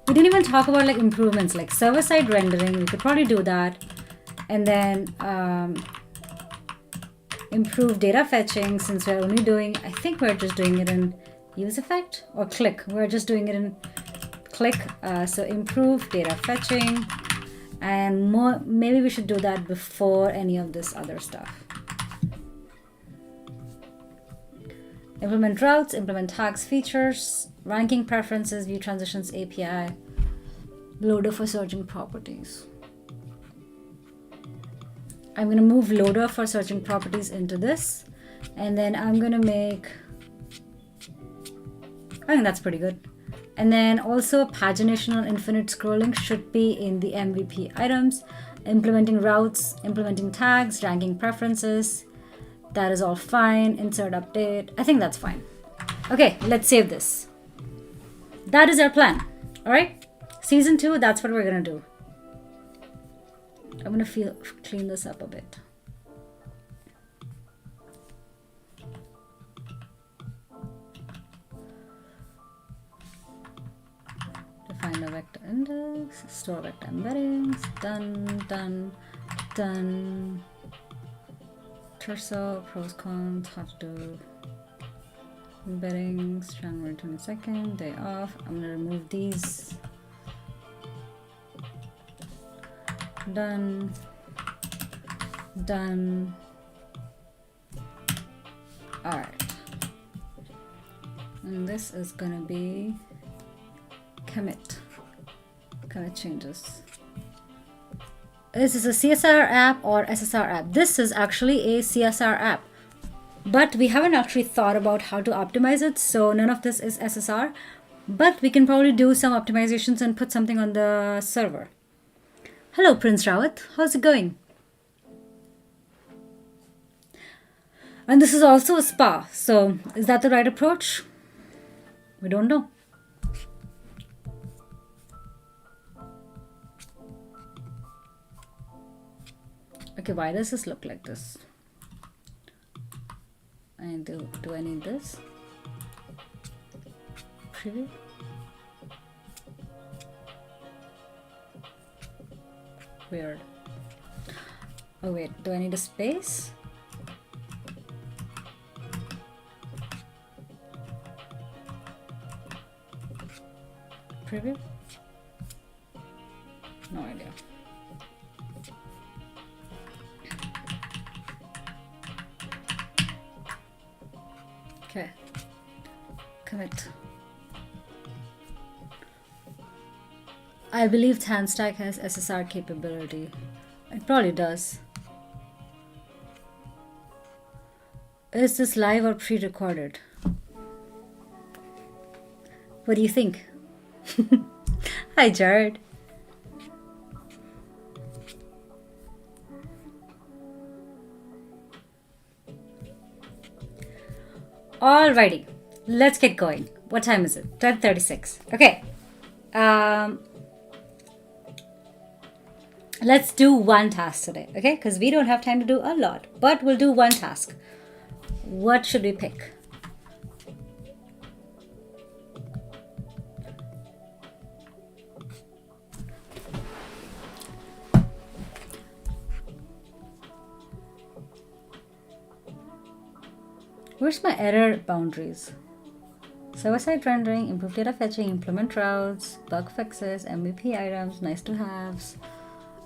We didn't even talk about like improvements like server-side rendering. We could probably do that. And then improve data fetching, since we're only doing, I think we're just doing it in use effect or click. We're just doing it in click. So improve data fetching, and more, maybe we should do that before any of this other stuff. Implement routes, implement tags, features, ranking preferences, view transitions, API, loader for searching properties. I'm going to move loader for searching properties into this, and then I'm going to make, I think that's pretty good. And then also pagination and infinite scrolling should be in the MVP items, implementing routes, implementing tags, ranking preferences, That is all fine. Insert update. I think that's fine. Okay, let's save this. That is our plan. All right. Season 2, that's what we're going to do. I'm going to clean this up a bit. Define a vector index, store vector embeddings, done. Torso, pros, cons, how to do embeddings, January 22nd, day off. I'm gonna remove these. Done. Alright. And this is gonna be commit changes. Is this a CSR app or SSR app? This is actually a CSR app, but we haven't actually thought about how to optimize it, so none of this is SSR, but we can probably do some optimizations and put something on the server. Hello, Prince Rawat. How's it going? And this is also a spa, so is that the right approach? We don't know. Okay, why does this look like this? And do I need this? Preview? Weird. Oh wait, do I need a space? Preview? No idea. Okay, commit. I believe Tanstack has SSR capability. It probably does. Is this live or pre-recorded? What do you think? Hi, Jared. Alrighty, let's get going. What time is it? 12:36. Okay. Let's do one task today, okay? Because we don't have time to do a lot, but we'll do one task. What should we pick? Where's my error boundaries? Server-side rendering, improve data fetching, implement routes, bug fixes, MVP items, nice to haves.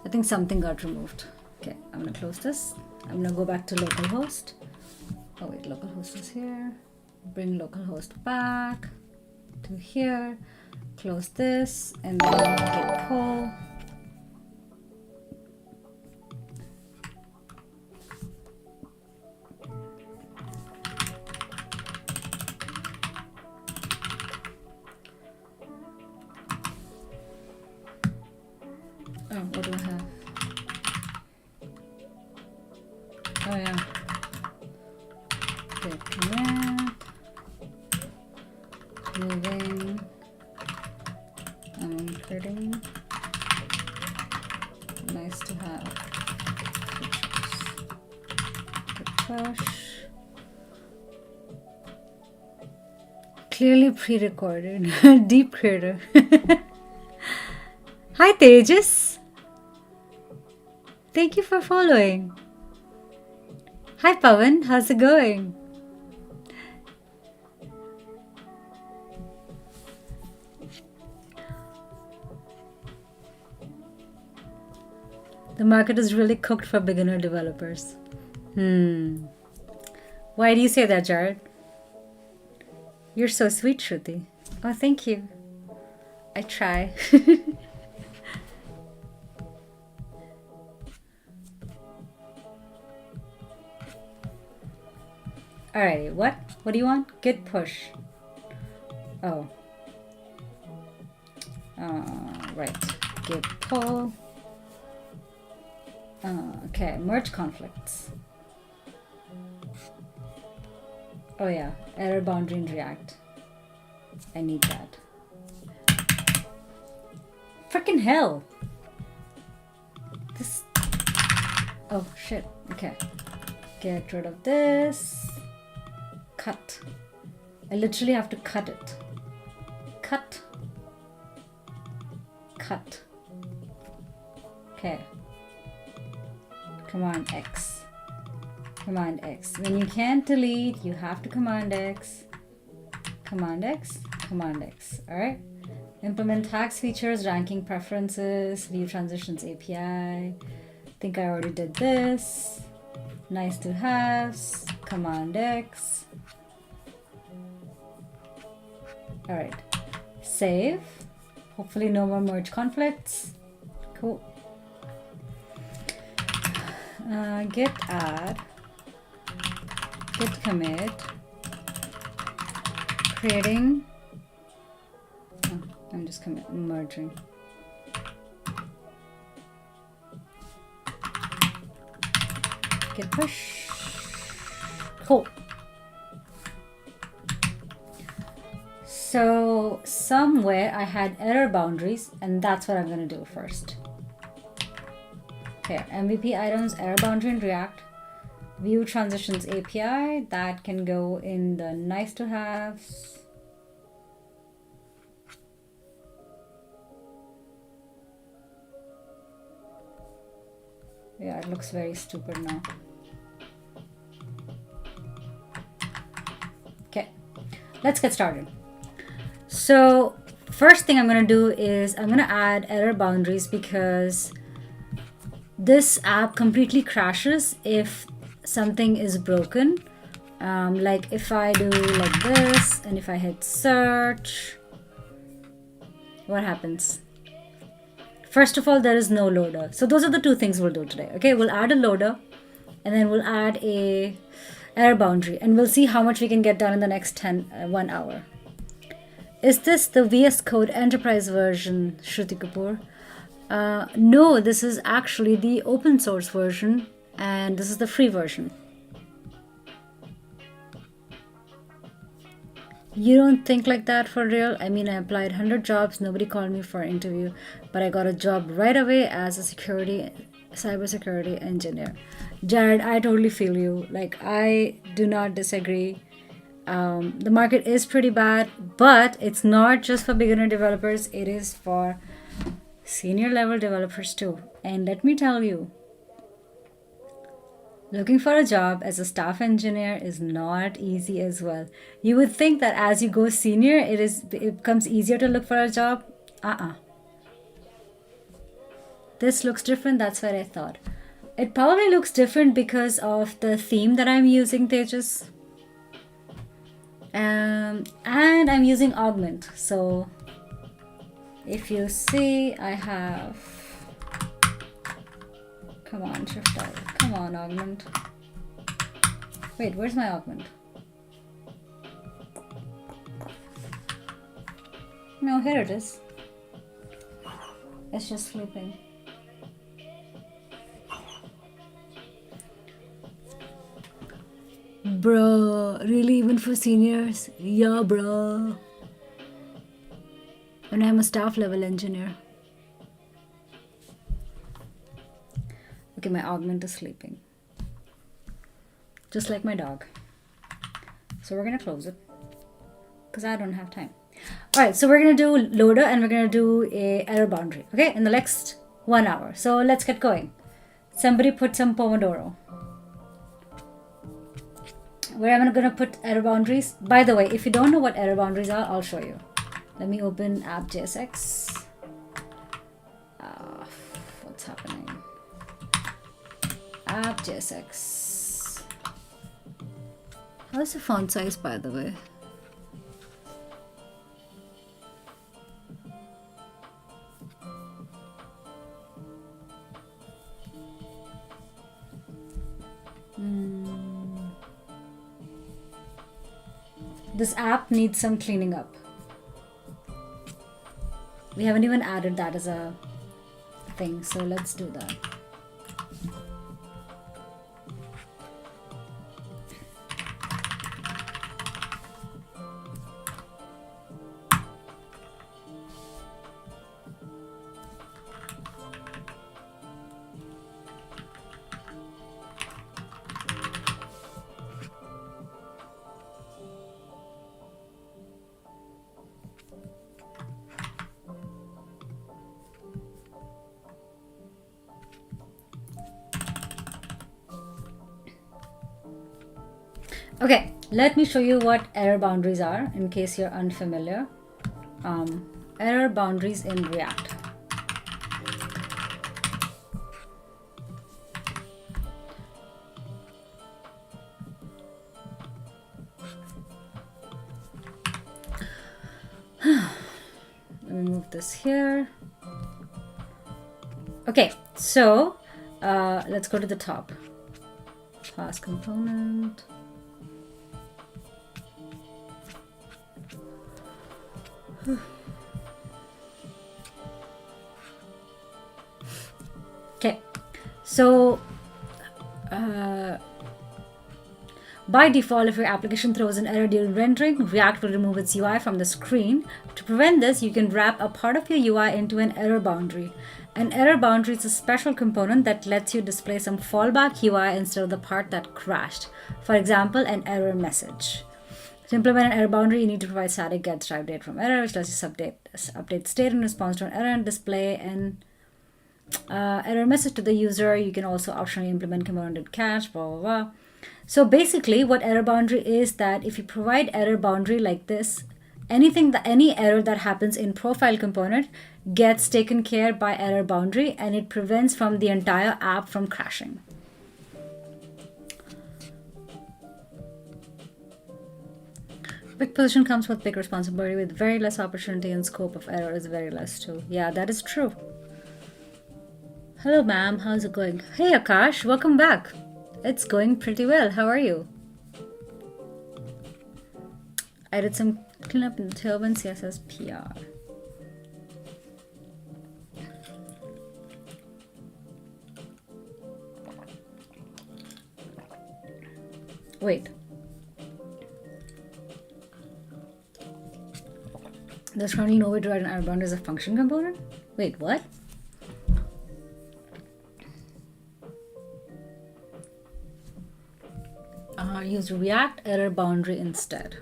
I think something got removed. Okay, I'm gonna close this. I'm gonna go back to localhost. Oh wait, localhost is here. Bring localhost back to here. Close this and then git pull. Oh, what do I have? Oh yeah. Git commit. Moving. Including. Nice to have. Git push. Clearly pre-recorded. Deep creator. Hi Tejas. Thank you for following. Hi Pawan, how's it going? The market is really cooked for beginner developers. Why do you say that, Jared? You're so sweet, Shruti. Oh, thank you. I try. Alrighty, what? What do you want? Git push. Oh. Right. Git pull. Okay, merge conflicts. Oh yeah, error boundary in React. I need that. Frickin' hell! This... Oh shit, okay. Get rid of this. Cut. I literally have to cut it. Cut. Cut. Okay. Command X. Command X. When you can't delete, you have to Command X. Command X. Command X. Alright? Implement tags features, ranking preferences, view transitions API. I think I already did this. Nice to haves. Command X. Alright. Save. Hopefully no more merge conflicts. Cool. Git add. Git commit. Creating. Oh, I'm just merging. Git push. Cool. So somewhere I had error boundaries, and that's what I'm going to do first. Okay, MVP items, error boundary in React. View transitions API, that can go in the nice to haves. Yeah, it looks very stupid now. Okay, let's get started. So first thing I'm going to do is I'm going to add error boundaries because this app completely crashes if something is broken. Like if I do like this and if I hit search, what happens? First of all, there is no loader. So those are the two things we'll do today. Okay, we'll add a loader and then we'll add a error boundary and we'll see how much we can get done in the next 1 hour. Is this the VS Code Enterprise version, Shruti Kapoor? No, this is actually the open source version and this is the free version. You don't think like that for real? I mean, I applied 100 jobs, nobody called me for an interview, but I got a job right away as a cybersecurity engineer. Jared, I totally feel you. Like, I do not disagree. The market is pretty bad, but it's not just for beginner developers, it is for senior level developers too. And let me tell you, looking for a job as a staff engineer is not easy as well. You would think that as you go senior, it becomes easier to look for a job. This looks different, that's what I thought. It probably looks different because of the theme that I'm using, Tejas. And I'm using Augment. So if you see, I have, come on, Shift Alt, come on, Augment. Wait, where's my Augment? No, here it is. It's just sleeping. Bro, really, even for seniors? Yeah, bro. And I'm a staff level engineer. Okay, my Augment is sleeping. Just like my dog. So we're gonna close it because I don't have time. All right, so we're gonna do loader and we're gonna do a error boundary, okay, in the next 1 hour. So let's get going. Somebody put some Pomodoro. Where I'm gonna put error boundaries. By the way, if you don't know what error boundaries are, I'll show you. Let me open app.jsx. What's happening? App.jsx. How's the font size, by the way? This app needs some cleaning up. We haven't even added that as a thing, so let's do that. Okay, let me show you what error boundaries are in case you're unfamiliar. Error boundaries in React. Let me move this here. Okay, so let's go to the top. Class component. Okay, so by default, if your application throws an error during rendering, React will remove its UI from the screen. To prevent this, you can wrap a part of your UI into an error boundary. An error boundary is a special component that lets you display some fallback UI instead of the part that crashed. For example, an error message. To implement an error boundary, you need to provide static get stripe date from error, which lets you update state in response to an error and display an error message to the user. You can also optionally implement component catch, blah, blah, blah. So basically what error boundary is that if you provide error boundary like this, any error that happens in profile component gets taken care by error boundary, and it prevents from the entire app from crashing. Big position comes with big responsibility, with very less opportunity, and scope of error is very less too. Yeah, that is true. Hello ma'am, how's it going? Hey Akash, welcome back. It's going pretty well. How are you? I did some cleanup in the Tailwind CSS PR. Wait. There's currently no way to write an error boundary as a function component? Wait, what? Use React error boundary instead.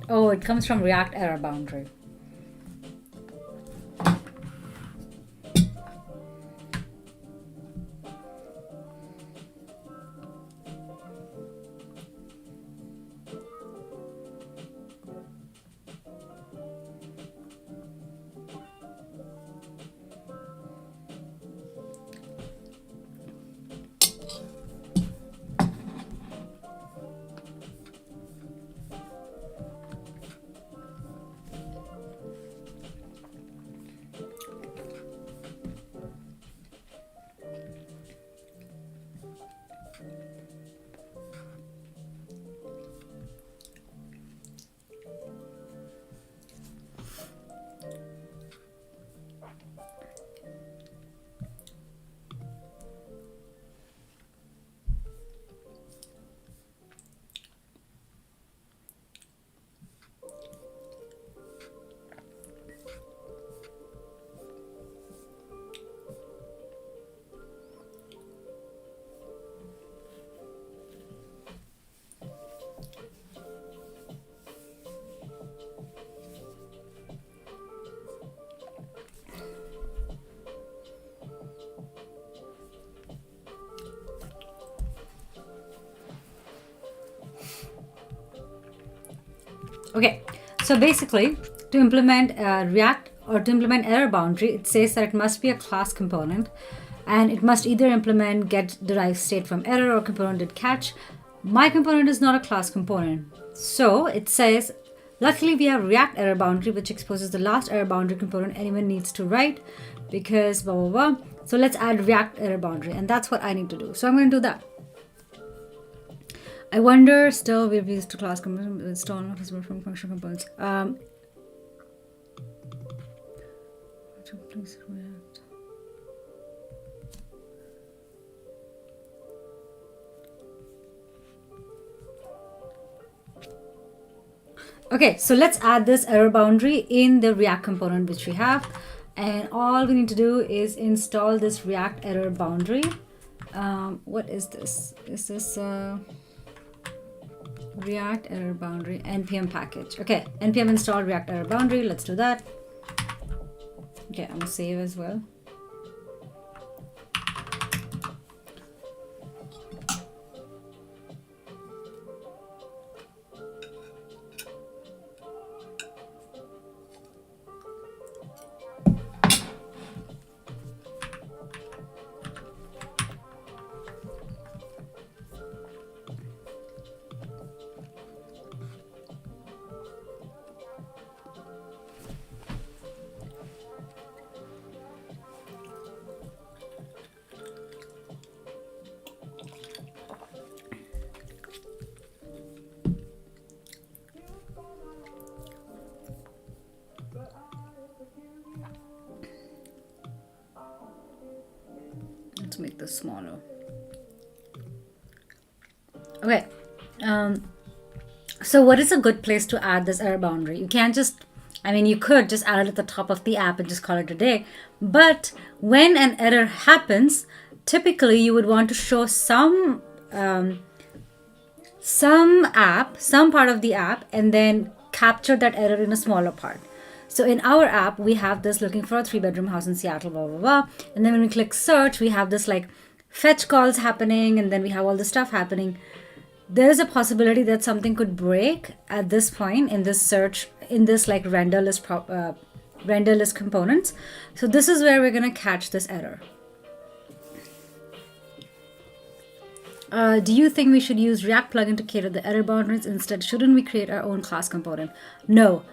Oh, it comes from React error boundary. Okay, so basically to implement React or to implement error boundary, it says that it must be a class component and it must either implement get derived state from error or component did catch. My component is not a class component. So it says, luckily we have React error boundary, which exposes the last error boundary component anyone needs to write because blah, blah, blah. So let's add React error boundary, and that's what I need to do. So I'm going to do that. I wonder, still we've used to class components, install from function components. Okay, so let's add this error boundary in the React component which we have. And all we need to do is install this React error boundary. What is this? Is this React error boundary npm package? Okay, npm install React error boundary. Let's do that. Okay, I'm gonna save as well. Let's make this smaller. Okay. So what is a good place to add this error boundary? You can't just, I mean, you could just add it at the top of the app and just call it a day. But when an error happens, typically you would want to show some part of the app, and then capture that error in a smaller part. So in our app, we have this looking for a 3-bedroom house in Seattle, blah, blah, blah. And then when we click search, we have this like fetch calls happening, and then we have all this stuff happening. There is a possibility that something could break at this point in this search, in this like render list components. So this is where we're going to catch this error. Do you think we should use React plugin to cater the error boundaries instead? Shouldn't we create our own class component? No.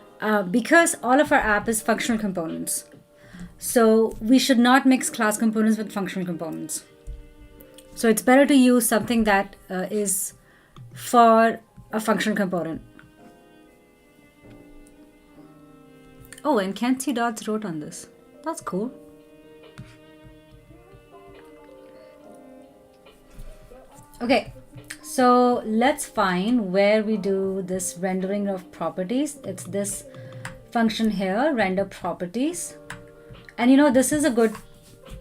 Because all of our app is functional components. So we should not mix class components with functional components. So it's better to use something that is for a functional component. Oh, and Kenzie Dodds wrote on this. That's cool. Okay. So let's find where we do this rendering of properties. It's this function here, render properties. And you know, this is a good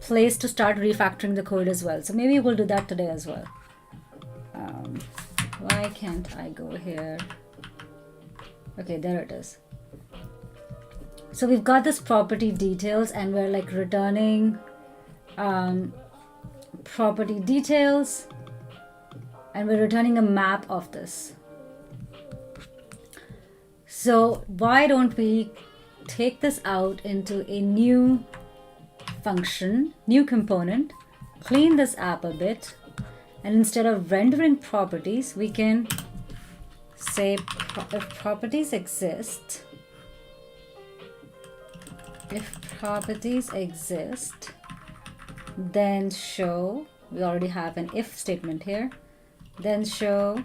place to start refactoring the code as well. So maybe we'll do that today as well. Why can't I go here? Okay, there it is. So we've got this property details, and we're like returning property details. And we're returning a map of this. So why don't we take this out into a new function, new component, clean this app a bit, and instead of rendering properties, we can say if properties exist, then show, we already have an if statement here, then show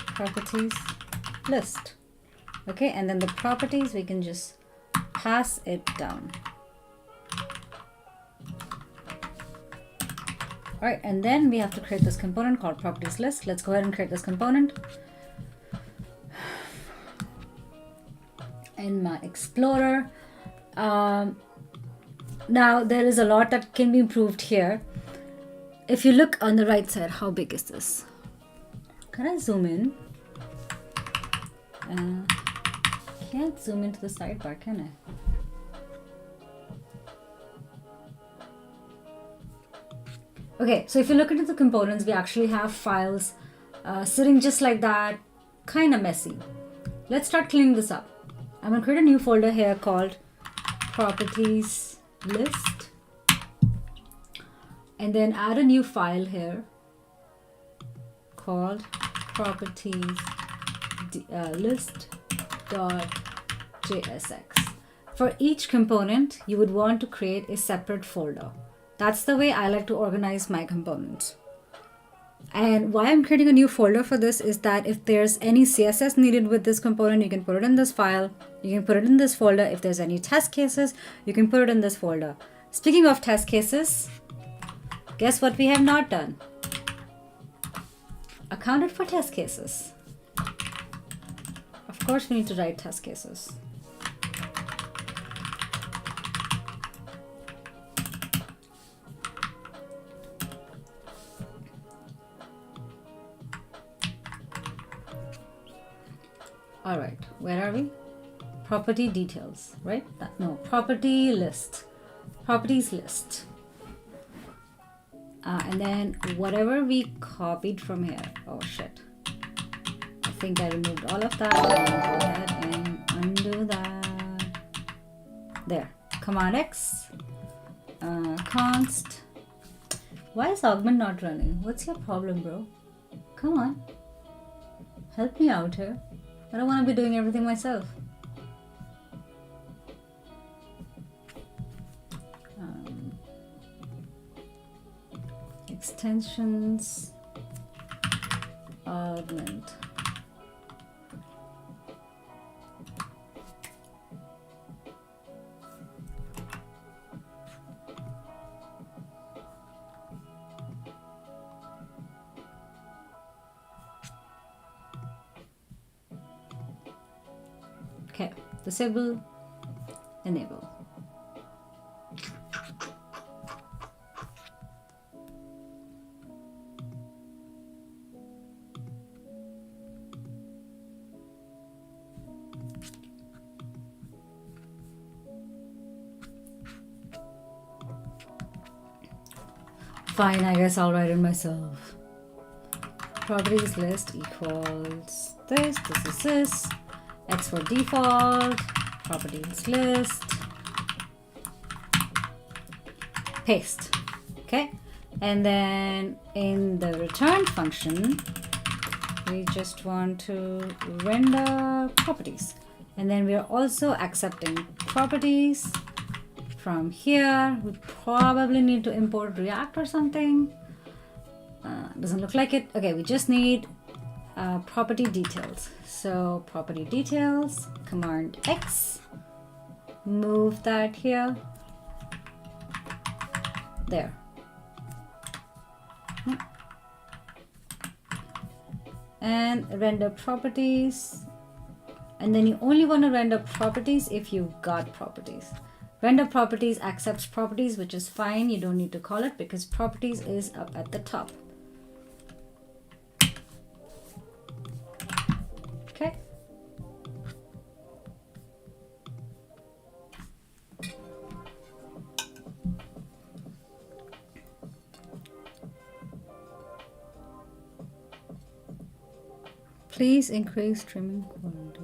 properties list. Okay, and then the properties, we can just pass it down. All right, and then we have to create this component called properties list. Let's go ahead and create this component. In my Explorer. Now there is a lot that can be improved here. If you look on the right side, how big is this? Can I zoom in? Can't zoom into the sidebar, can I? Okay, so if you look into the components, we actually have files sitting just like that, kind of messy. Let's start cleaning this up. I'm going to create a new folder here called properties list, and then add a new file here called properties list.jsx. For each component, you would want to create a separate folder. That's the way I like to organize my components. And why I'm creating a new folder for this is that if there's any CSS needed with this component, you can put it in this file. You can put it in this folder. If there's any test cases, you can put it in this folder. Speaking of test cases, guess what we have not done? Accounted for test cases. Of course, we need to write test cases. All right, where are we? Property details, right? No, property list. Properties list. And then whatever we copied from here. Oh shit. I think I removed all of that. Let me go ahead and undo that. There. Command X. Const. Why is augment not running? What's your problem, bro? Come on. Help me out here. I don't want to be doing everything myself. Extensions. Augment. Okay, disable, enable. Fine, I guess I'll write it myself. Properties list equals this is this. X for default, properties list, paste, okay? And then in the return function, we just want to render properties. And then we are also accepting properties from here. We probably need to import React or something. Doesn't look like it. Okay, we just need property details. So property details, command X, move that here, there. And render properties. And then you only want to render properties if you've got properties. Render properties accepts properties, which is fine. You don't need to call it because properties is up at the top. Okay. Please increase streaming quality.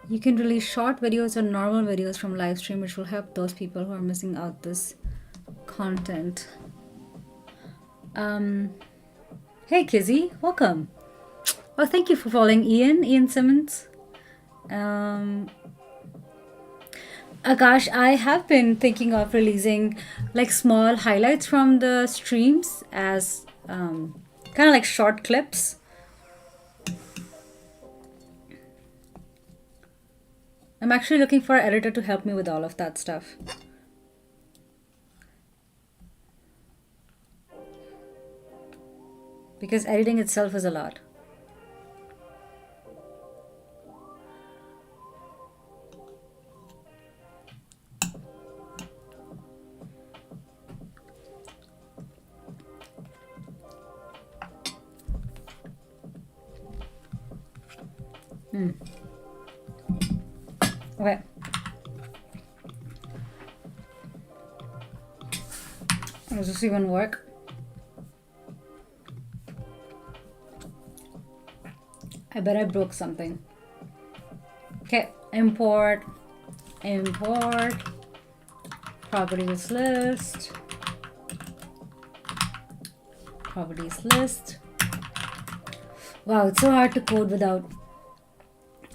You can release short videos or normal videos from live stream, which will help those people who are missing out this content. Hey Kizzy, welcome. Oh, thank you for following Ian Simmons. Akash, I have been thinking of releasing like small highlights from the streams as kind of like short clips. I'm actually looking for an editor to help me with all of that stuff. Because editing itself is a lot. Okay. Does this even work? I bet I broke something. Okay, import properties list, Wow, it's so hard to code without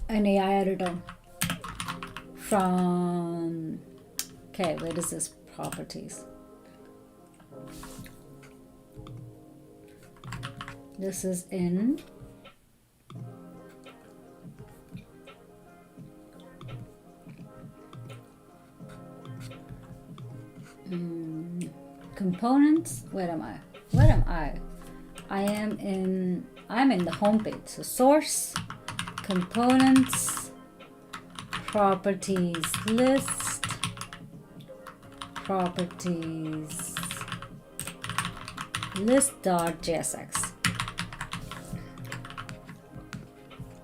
an AI editor. From, okay, where is this properties? This is in components. Where am I? I'm in the home page. So source, components, properties list, properties list.jsx.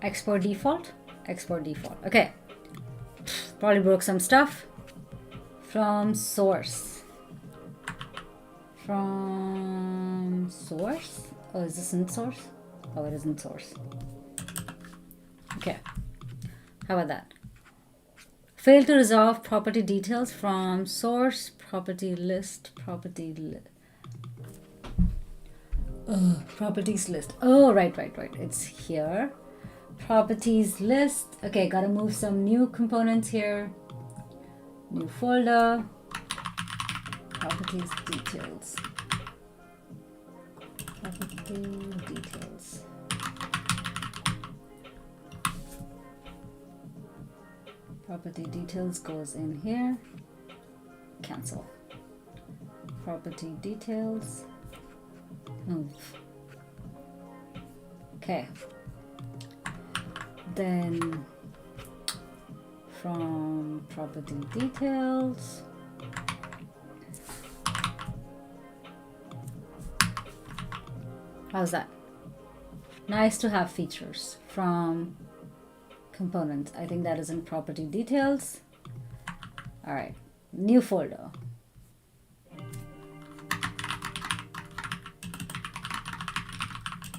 Export default. Export default. Okay. Probably broke some stuff. From source. From source? Oh, is this in source? Oh, it isn't source. Okay. How about that? Fail to resolve property details from source, property list, properties list. Oh, right. It's here. Properties list. Okay, gotta move some new components here. New folder. Properties details. Property details. Property details goes in here. Cancel. Property details. Move. Okay. Then from property details, how's that? Nice to have features from components. I think that is in property details. All right, new folder.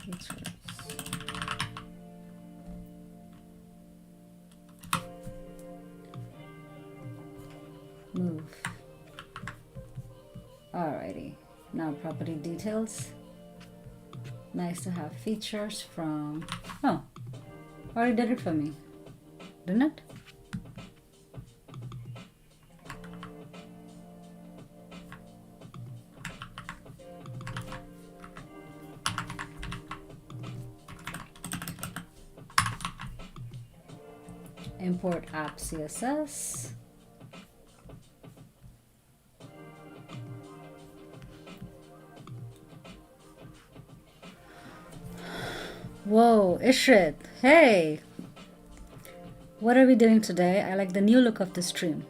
Features. Move. Alrighty, now property details. Nice to have features from, oh, already did it for me, didn't it? Import app CSS. Whoa, Ishrit, hey! What are we doing today? I like the new look of the stream.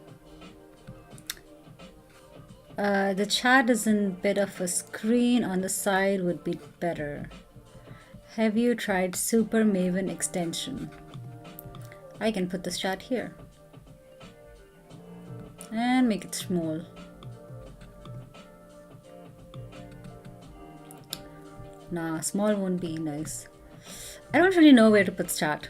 The chat is in bit of a screen on the side would be better. Have you tried Super Maven extension? I can put this chat here. And make it small. Nah, small won't be nice. I don't really know where to put chat.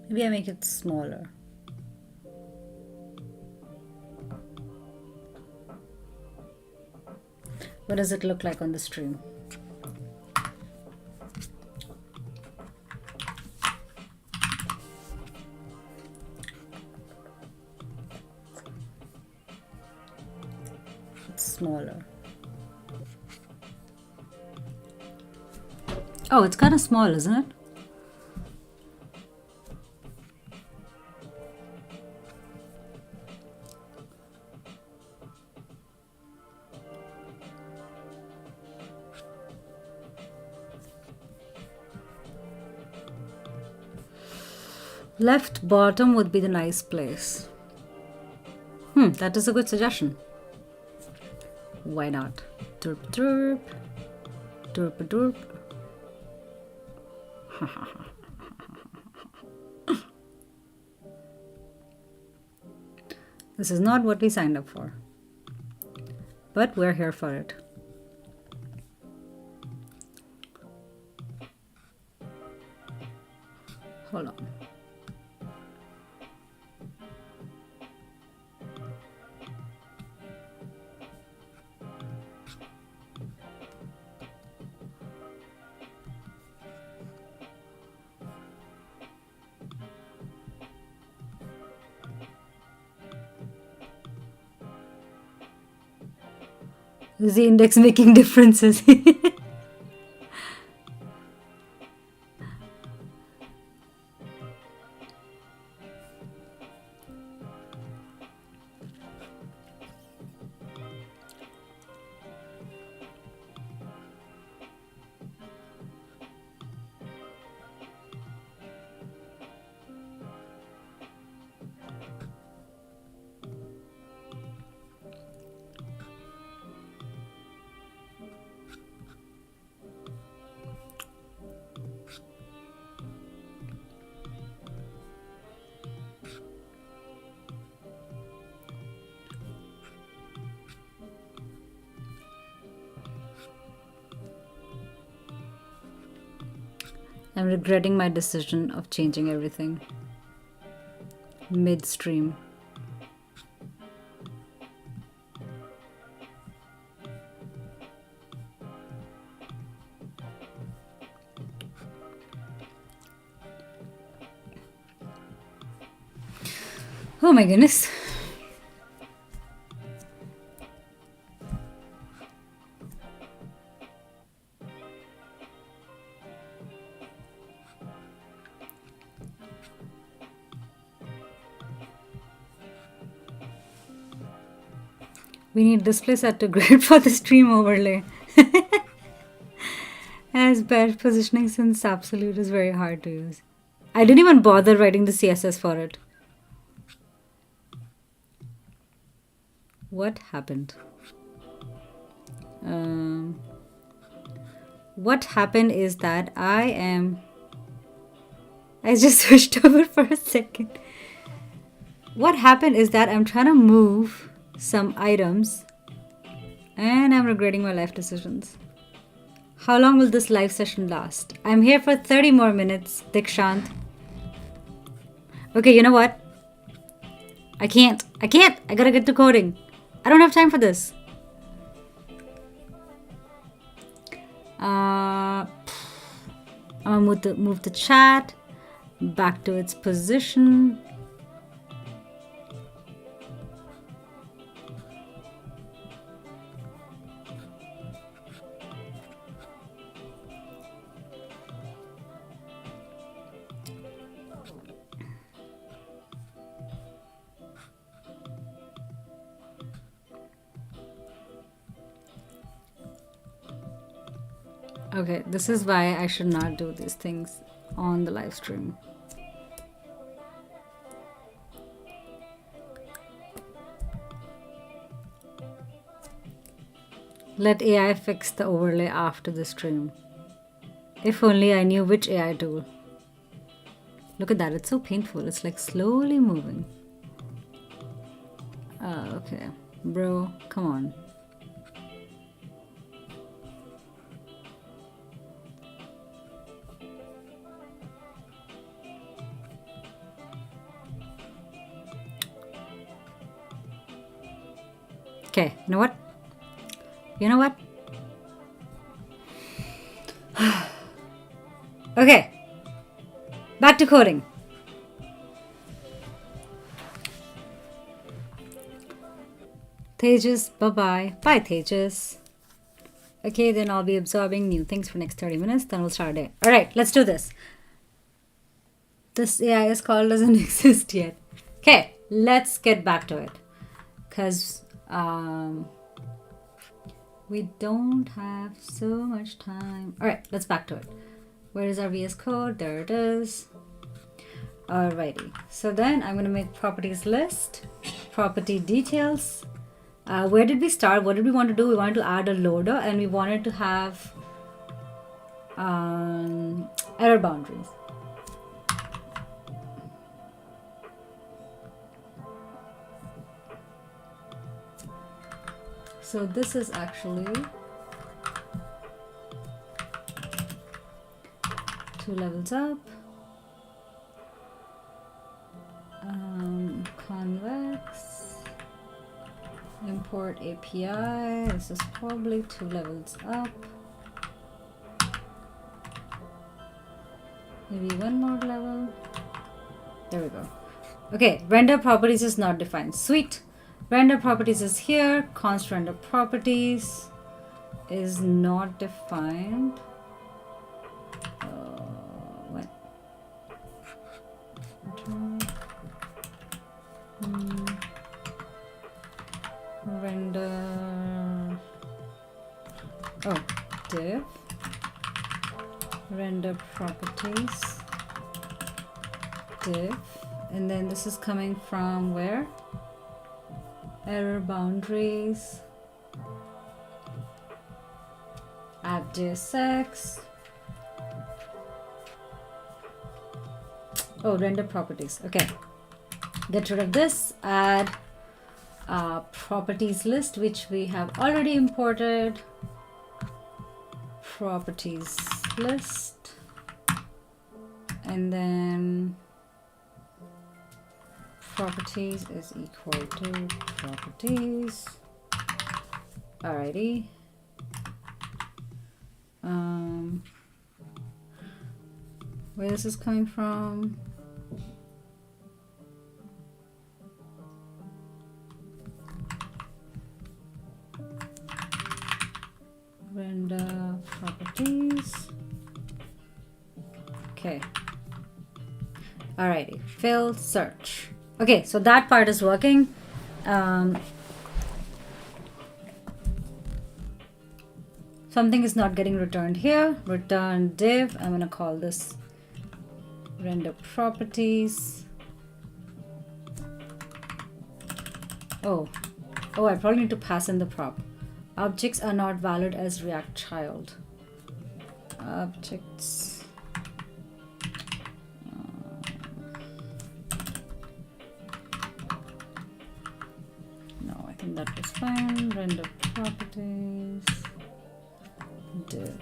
Maybe I make it smaller. What does it look like on the stream? It's smaller. Oh, it's kind of small, isn't it? Left bottom would be the nice place. That is a good suggestion. Why not? Derp derp. Derp derp. This is not what we signed up for. But we're here for it. Hold on. Is the index making differences? I'm regretting my decision of changing everything midstream. Oh my goodness. We need display set to grid for the stream overlay. As best positioning since absolute is very hard to use. I didn't even bother writing the CSS for it. What happened? What happened is that I just switched over for a second. What happened is that I'm trying to move some items and I'm regretting my life decisions. How long will this live session last? I'm here for 30 more minutes, Dikshant. Okay, you know what? I can't. I gotta get to coding. I don't have time for this. I'm gonna move the chat back to its position. Okay, this is why I should not do these things on the live stream. Let AI fix the overlay after the stream. If only I knew which AI tool. Look at that, it's so painful. It's like slowly moving. Okay, bro, come on. Okay, you know what? You know what? Okay, back to coding. Tejas, bye-bye. Bye, Tejas. Okay, then I'll be absorbing new things for next 30 minutes. Then we'll start our day. All right, let's do this. This AIS call doesn't exist yet. Okay, let's get back to it. Because we don't have so much time. All right, let's back to it. Where is our VS Code? There it is. Alrighty. So then I'm going to make properties list, property details. Where did we start? What did we want to do? We wanted to add a loader and we wanted to have error boundaries. So this is actually 2 levels up. Convex. Import API. This is probably 2 levels up. Maybe one more level. There we go. Okay, render properties is not defined. Sweet. Render properties is here. Const render properties is not defined. What? Render. Oh, div. Render properties. Div. And then this is coming from where? Error boundaries. Add JSX. Oh, render properties. Okay. Get rid of this. Add properties list, which we have already imported. Properties list. and then properties is equal to properties. Alrighty. Where this is coming from? Render properties. Okay. Alrighty. Fill search. Okay, so that part is working. Something is not getting returned here. Return div. I'm gonna call this render properties. Oh, I probably need to pass in the prop. Objects are not valid as React child. Objects. No, I think that was fine. Render properties. Div.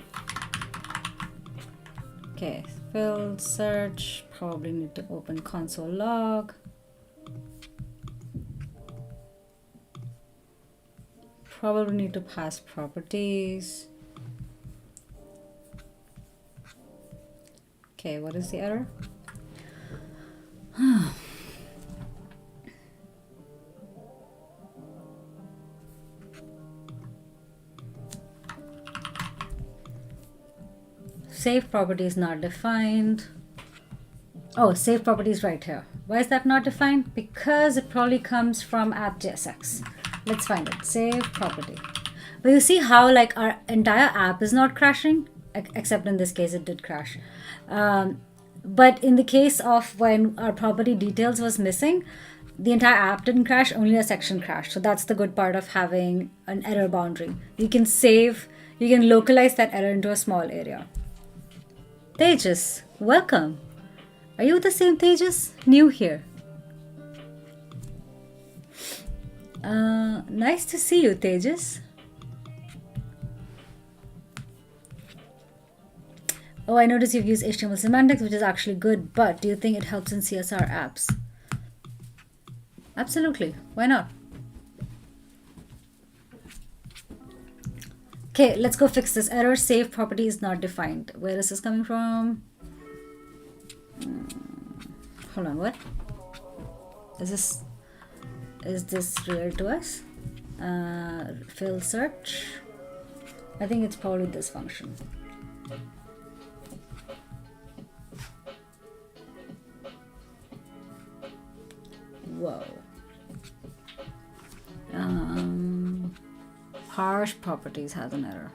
Okay, fill search. Probably need to open console log. Probably need to pass properties. Okay, what is the error? Save property is not defined. Oh, save property is right here. Why is that not defined? Because it probably comes from app.jsx. Let's find it. Save property. But you see how like our entire app is not crashing? Except in this case it did crash. But in the case of when our property details was missing, the entire app didn't crash, only a section crashed. So that's the good part of having an error boundary. You can save, you can localize that error into a small area. Tejas, welcome. Are you the same Tejas? New here. Nice to see you, Tejas. Oh, I noticed you've used HTML semantics, which is actually good, but do you think it helps in CSR apps? Absolutely. Why not? Okay, let's go fix this error. Save property is not defined. Where is this coming from? Hold on, what? Is this real to us? Fill search. I think it's probably this function. Whoa. Harsh properties has an error.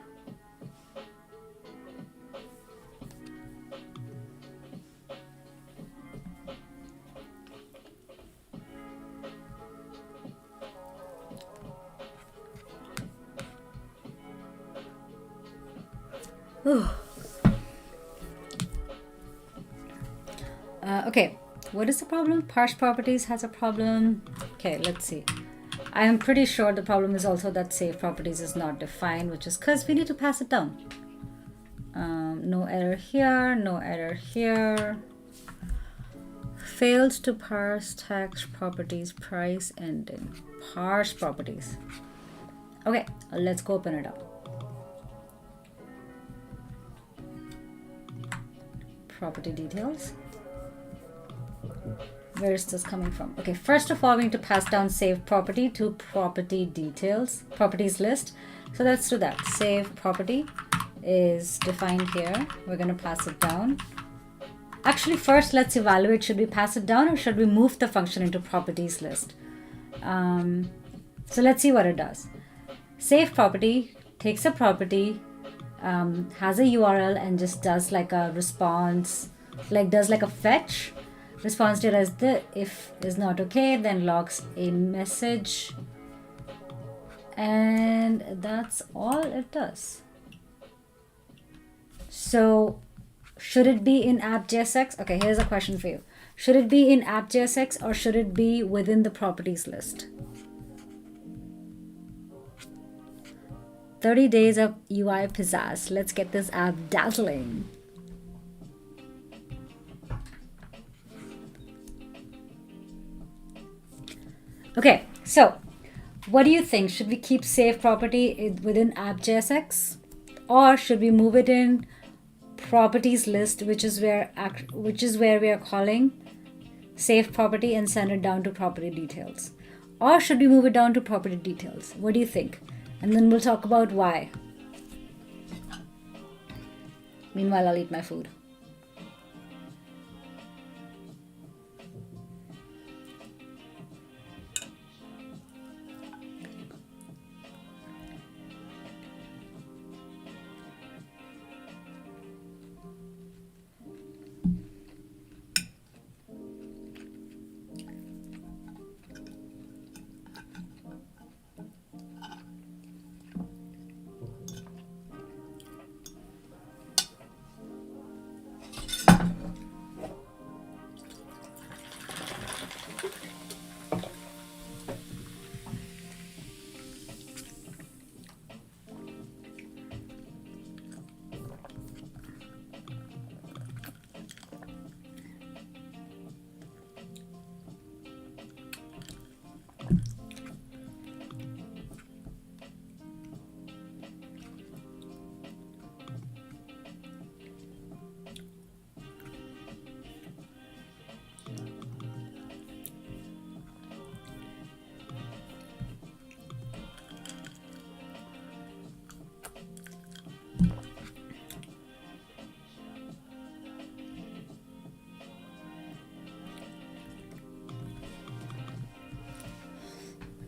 Okay, what is the problem? Parse properties has a problem. Okay, let's see. I am pretty sure the problem is also that save properties is not defined, which is because we need to pass it down. No error here, no error here. Failed to parse text properties price ending. Parse properties. Okay, let's go open it up. Property details. Where is this coming from? Okay, first of all, we need to pass down save property to property details, properties list. So let's do that. Save property is defined here. We're going to pass it down. Actually, first, let's evaluate, should we pass it down or should we move the function into properties list? So let's see what it does. Save property takes a property, has a URL and just does like a response, like does like a fetch. Response data is the if is not okay, then logs a message, and that's all it does. So should it be in app.jsx? Okay, here's a question for you. Should it be in app.jsx or should it be within the properties list? 30 days of UI pizzazz. Let's get this app dazzling. Okay, so what do you think? Should we keep save property within app.jsx, or should we move it in properties list, which is where we are calling save property, and send it down to property details? Or should we move it down to property details? What do you think? And then we'll talk about why. Meanwhile, I'll eat my food.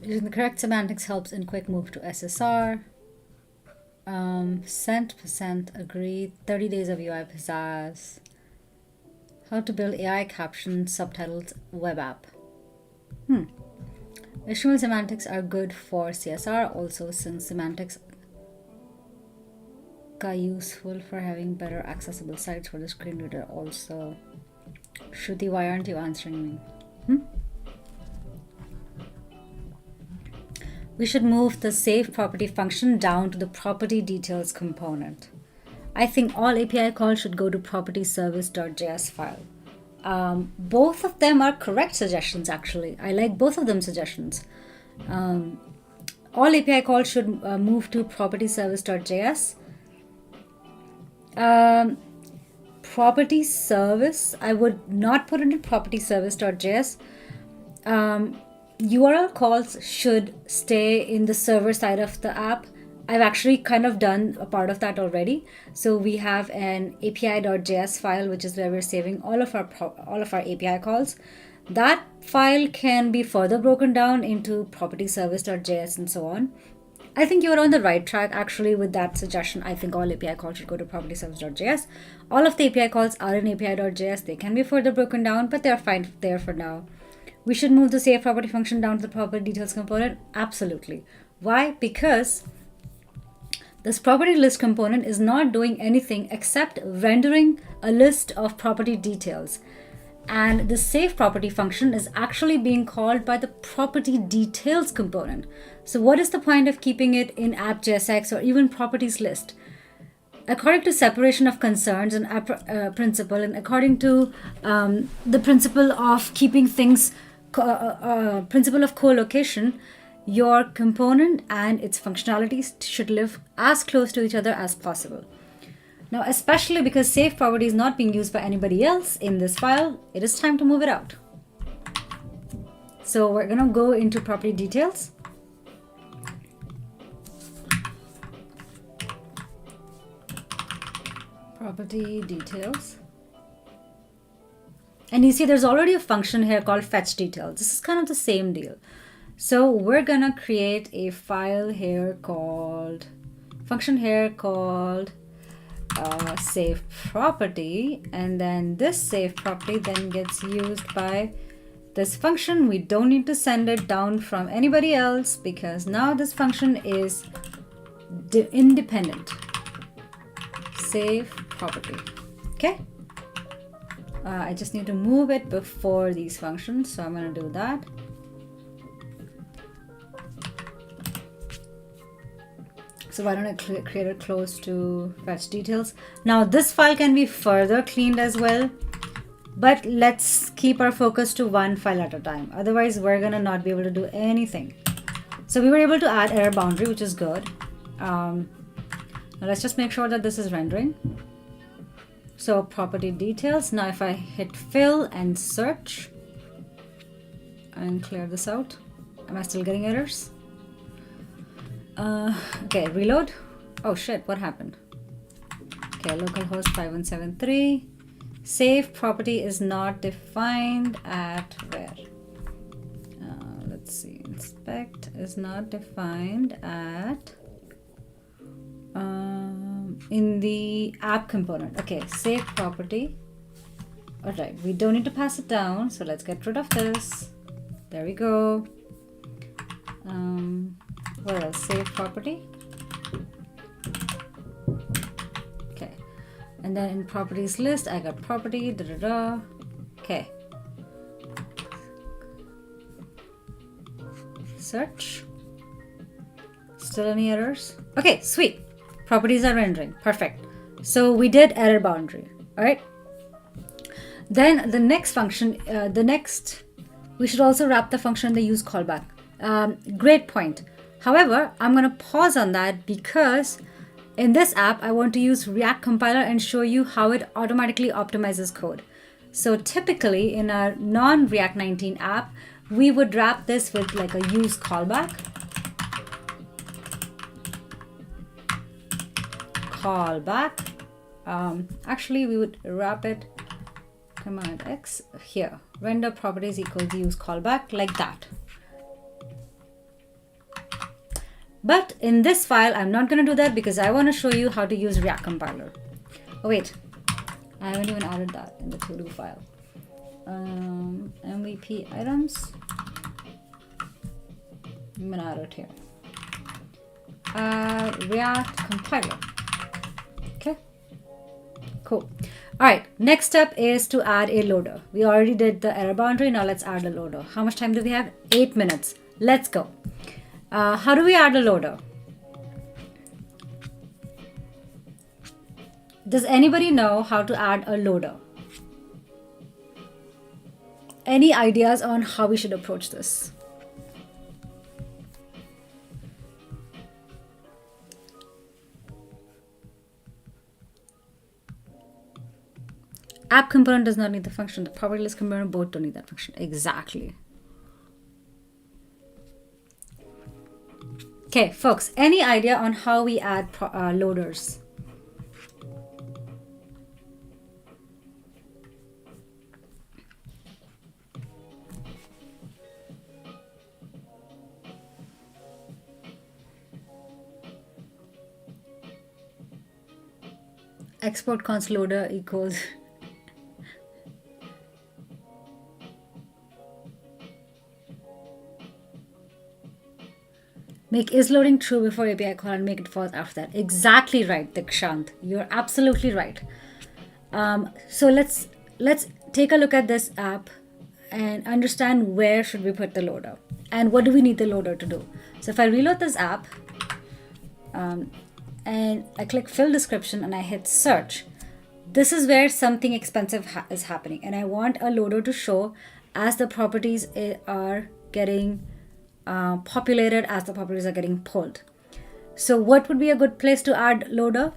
Using the correct semantics helps in quick move to SSR. Sent percent agreed. 30 days of UI pizzazz. How to build AI captions, subtitles, web app. Visual semantics are good for CSR also, since semantics are useful for having better accessible sites for the screen reader also. Shruti, why aren't you answering me? We should move the save property function down to the property details component. I think all API calls should go to property service.js file. Both of them are correct suggestions, actually. I like both of them suggestions. All API calls should move to property service.js. Property service, I would not put it in property service.js. URL calls should stay in the server side of the app. I've actually kind of done a part of that already. So we have an api.js file, which is where we're saving all of our API calls. That file can be further broken down into property service.js and so on. I think you're on the right track actually with that suggestion. I think all API calls should go to property service.js. All of the API calls are in api.js. They can be further broken down, but they're fine there for now. We should move the save property function down to the property details component. Absolutely. Why? Because this property list component is not doing anything except rendering a list of property details. And the save property function is actually being called by the property details component. So what is the point of keeping it in app.jsx or even properties list? According to separation of concerns and principle, and according to the principle of keeping things, principle of co-location, your component and its functionalities should live as close to each other as possible. Now, especially because save property is not being used by anybody else in this file, it is time to move it out. So we're going to go into property details. Property details. And you see there's already a function here called fetch details. This is kind of the same deal. So we're gonna create a file here called, function here called save property, and then this save property then gets used by this function. We don't need to send it down from anybody else because now this function is independent. Save property. Okay. I just need to move it before these functions, so I'm going to do that. So why don't I create it close to fetch details? Now this file can be further cleaned as well, but let's keep our focus to one file at a time. Otherwise, we're gonna not be able to do anything. So we were able to add error boundary, which is good. Now let's just make sure that this is rendering. So property details. Now if I hit fill and search and clear this out, am I still getting errors? Okay, reload. Oh shit, what happened? Okay, localhost 5173. Save property is not defined at where? Let's see. Inspect is not defined at in the app component. Okay, save property. All right, we don't need to pass it down, so let's get rid of this. There we go. What else? Save property. Okay, and then in properties list, I got property. Okay. Search. Still any errors? Okay, sweet. Properties are rendering. Perfect. So we did error boundary. All right. Then the next function, we should also wrap the function in the use callback. Great point. However, I'm going to pause on that because in this app, I want to use React compiler and show you how it automatically optimizes code. So typically in our non-React 19 app, we would wrap this with like a use callback. Actually, we would wrap it Command X here. Render properties equals use callback like that. But in this file, I'm not going to do that because I want to show you how to use React compiler. Oh wait, I haven't even added that in the to-do file. MVP items. I'm going to add it here. React compiler. Okay, cool. All right, next step is to add a loader. We already did the error boundary. Now let's add a loader. How much time do we have? 8 minutes. Let's go. How do we add a loader? Does anybody know how to add a loader? Any ideas on how we should approach this? App component does not need the function. The property list component both don't need that function. Exactly. Okay, folks, any idea on how we add loaders? Export const loader equals make is loading true before API call and make it false after that. Exactly right, Dikshant. You're absolutely right. So let's take a look at this app and understand where should we put the loader and what do we need the loader to do. So if I reload this app and I click fill description and I hit search, this is where something expensive is happening, and I want a loader to show as the properties are getting populated, as the properties are getting pulled. So what would be a good place to add loader?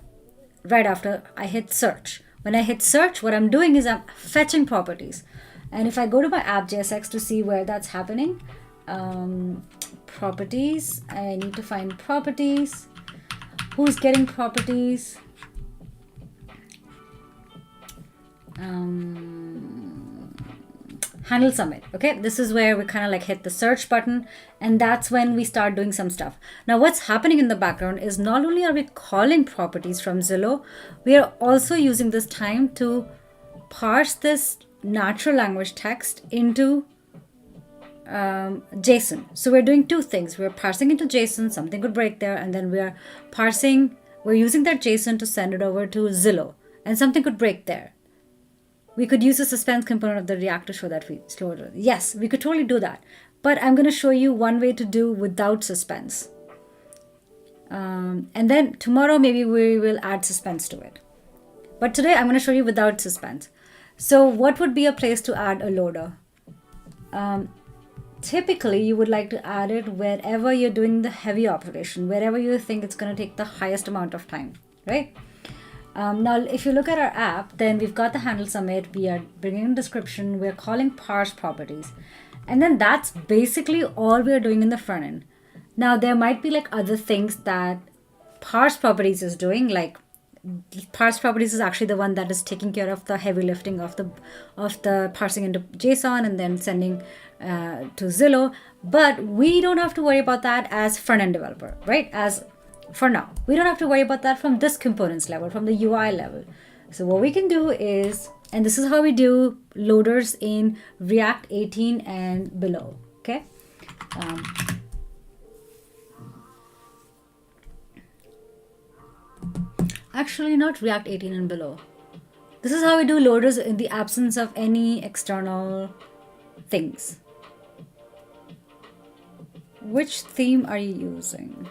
Right after I hit search. When I hit search, what I'm doing is I'm fetching properties. And if I go to my app.jsx to see where that's happening, properties, I need to find properties. Who's getting properties? Handle submit. Okay, this is where we kind of like hit the search button, and that's when we start doing some stuff. Now what's happening in the background is not only are we calling properties from Zillow, we are also using this time to parse this natural language text into JSON. So we're doing two things. We're parsing into JSON, something could break there, and then we're using that JSON to send it over to Zillow, and something could break there. We could use the suspense component of the React to show that we slowed it. Yes, we could totally do that. But I'm going to show you one way to do without suspense. And then tomorrow maybe we will add suspense to it. But today I'm going to show you without suspense. So what would be a place to add a loader? Typically, you would like to add it wherever you're doing the heavy operation, wherever you think it's going to take the highest amount of time, right? Now, if you look at our app, then we've got the handle summit, we are bringing in description, we're calling parse properties. And then that's basically all we're doing in the front end. Now, there might be like other things that parse properties is doing, like parse properties is actually the one that is taking care of the heavy lifting of the parsing into JSON and then sending to Zillow. But we don't have to worry about that as front end developer, right? As for now, we don't have to worry about that from this components level, from the UI level. So what we can do is, and this is how we do loaders in React 18 and below. Okay. Actually, not React 18 and below. This is how we do loaders in the absence of any external things. Which theme are you using?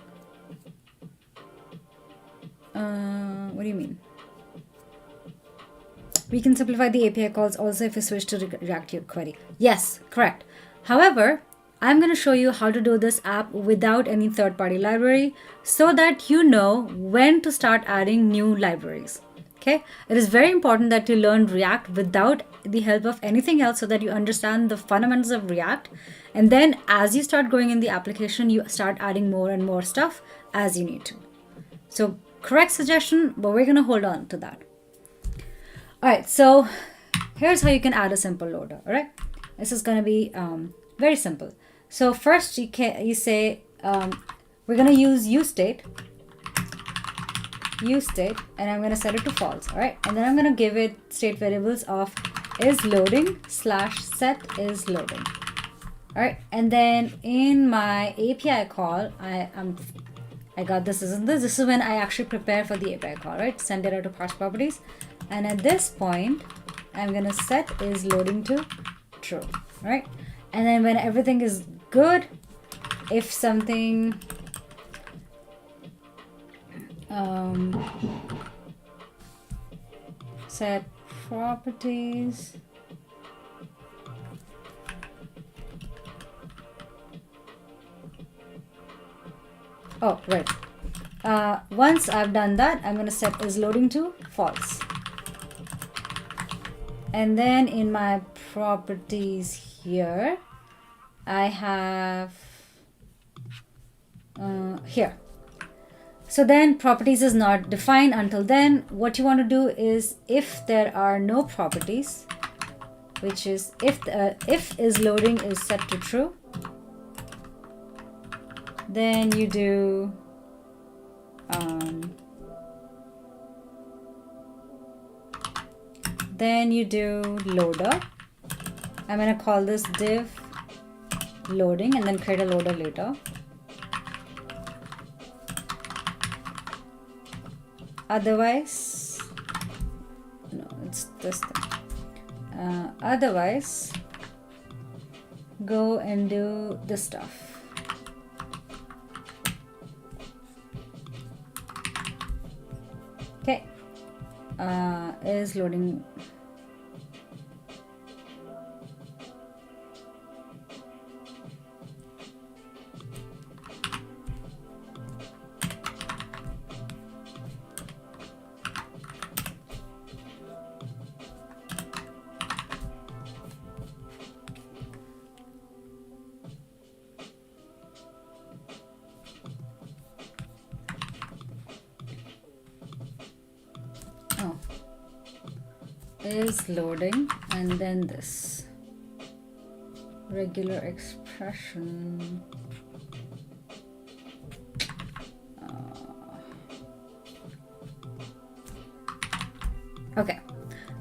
What do you mean? We can simplify the API calls also if we switch to React query. Yes, correct. However, I'm going to show you how to do this app without any third-party library so that you know when to start adding new libraries. Okay, it is very important that you learn React without the help of anything else so that you understand the fundamentals of React. And then as you start going in the application, you start adding more and more stuff as you need to. So correct suggestion, but we're going to hold on to that. All right, so here's how you can add a simple loader. All right, this is going to be very simple. So first you say we're going to use useState, and I'm going to set it to false. All right, and then I'm going to give it state variables of is loading / set is loading. All right, and then in my API call, I got this. This is when I actually prepare for the API call, right? Send data to parse properties. And at this point, I'm going to set is loading to true, right? And then when everything is good, if something set properties right. Once I've done that, I'm going to set is loading to false. And then in my properties here, I have here. So then properties is not defined until then. What you want to do is if there are no properties, which is if is loading is set to true, then you do loader. I'm going to call this div loading and then create a loader later. Otherwise, no, it's this thing. Otherwise, go and do this stuff. Okay, is loading. Is loading and then this regular expression. Okay,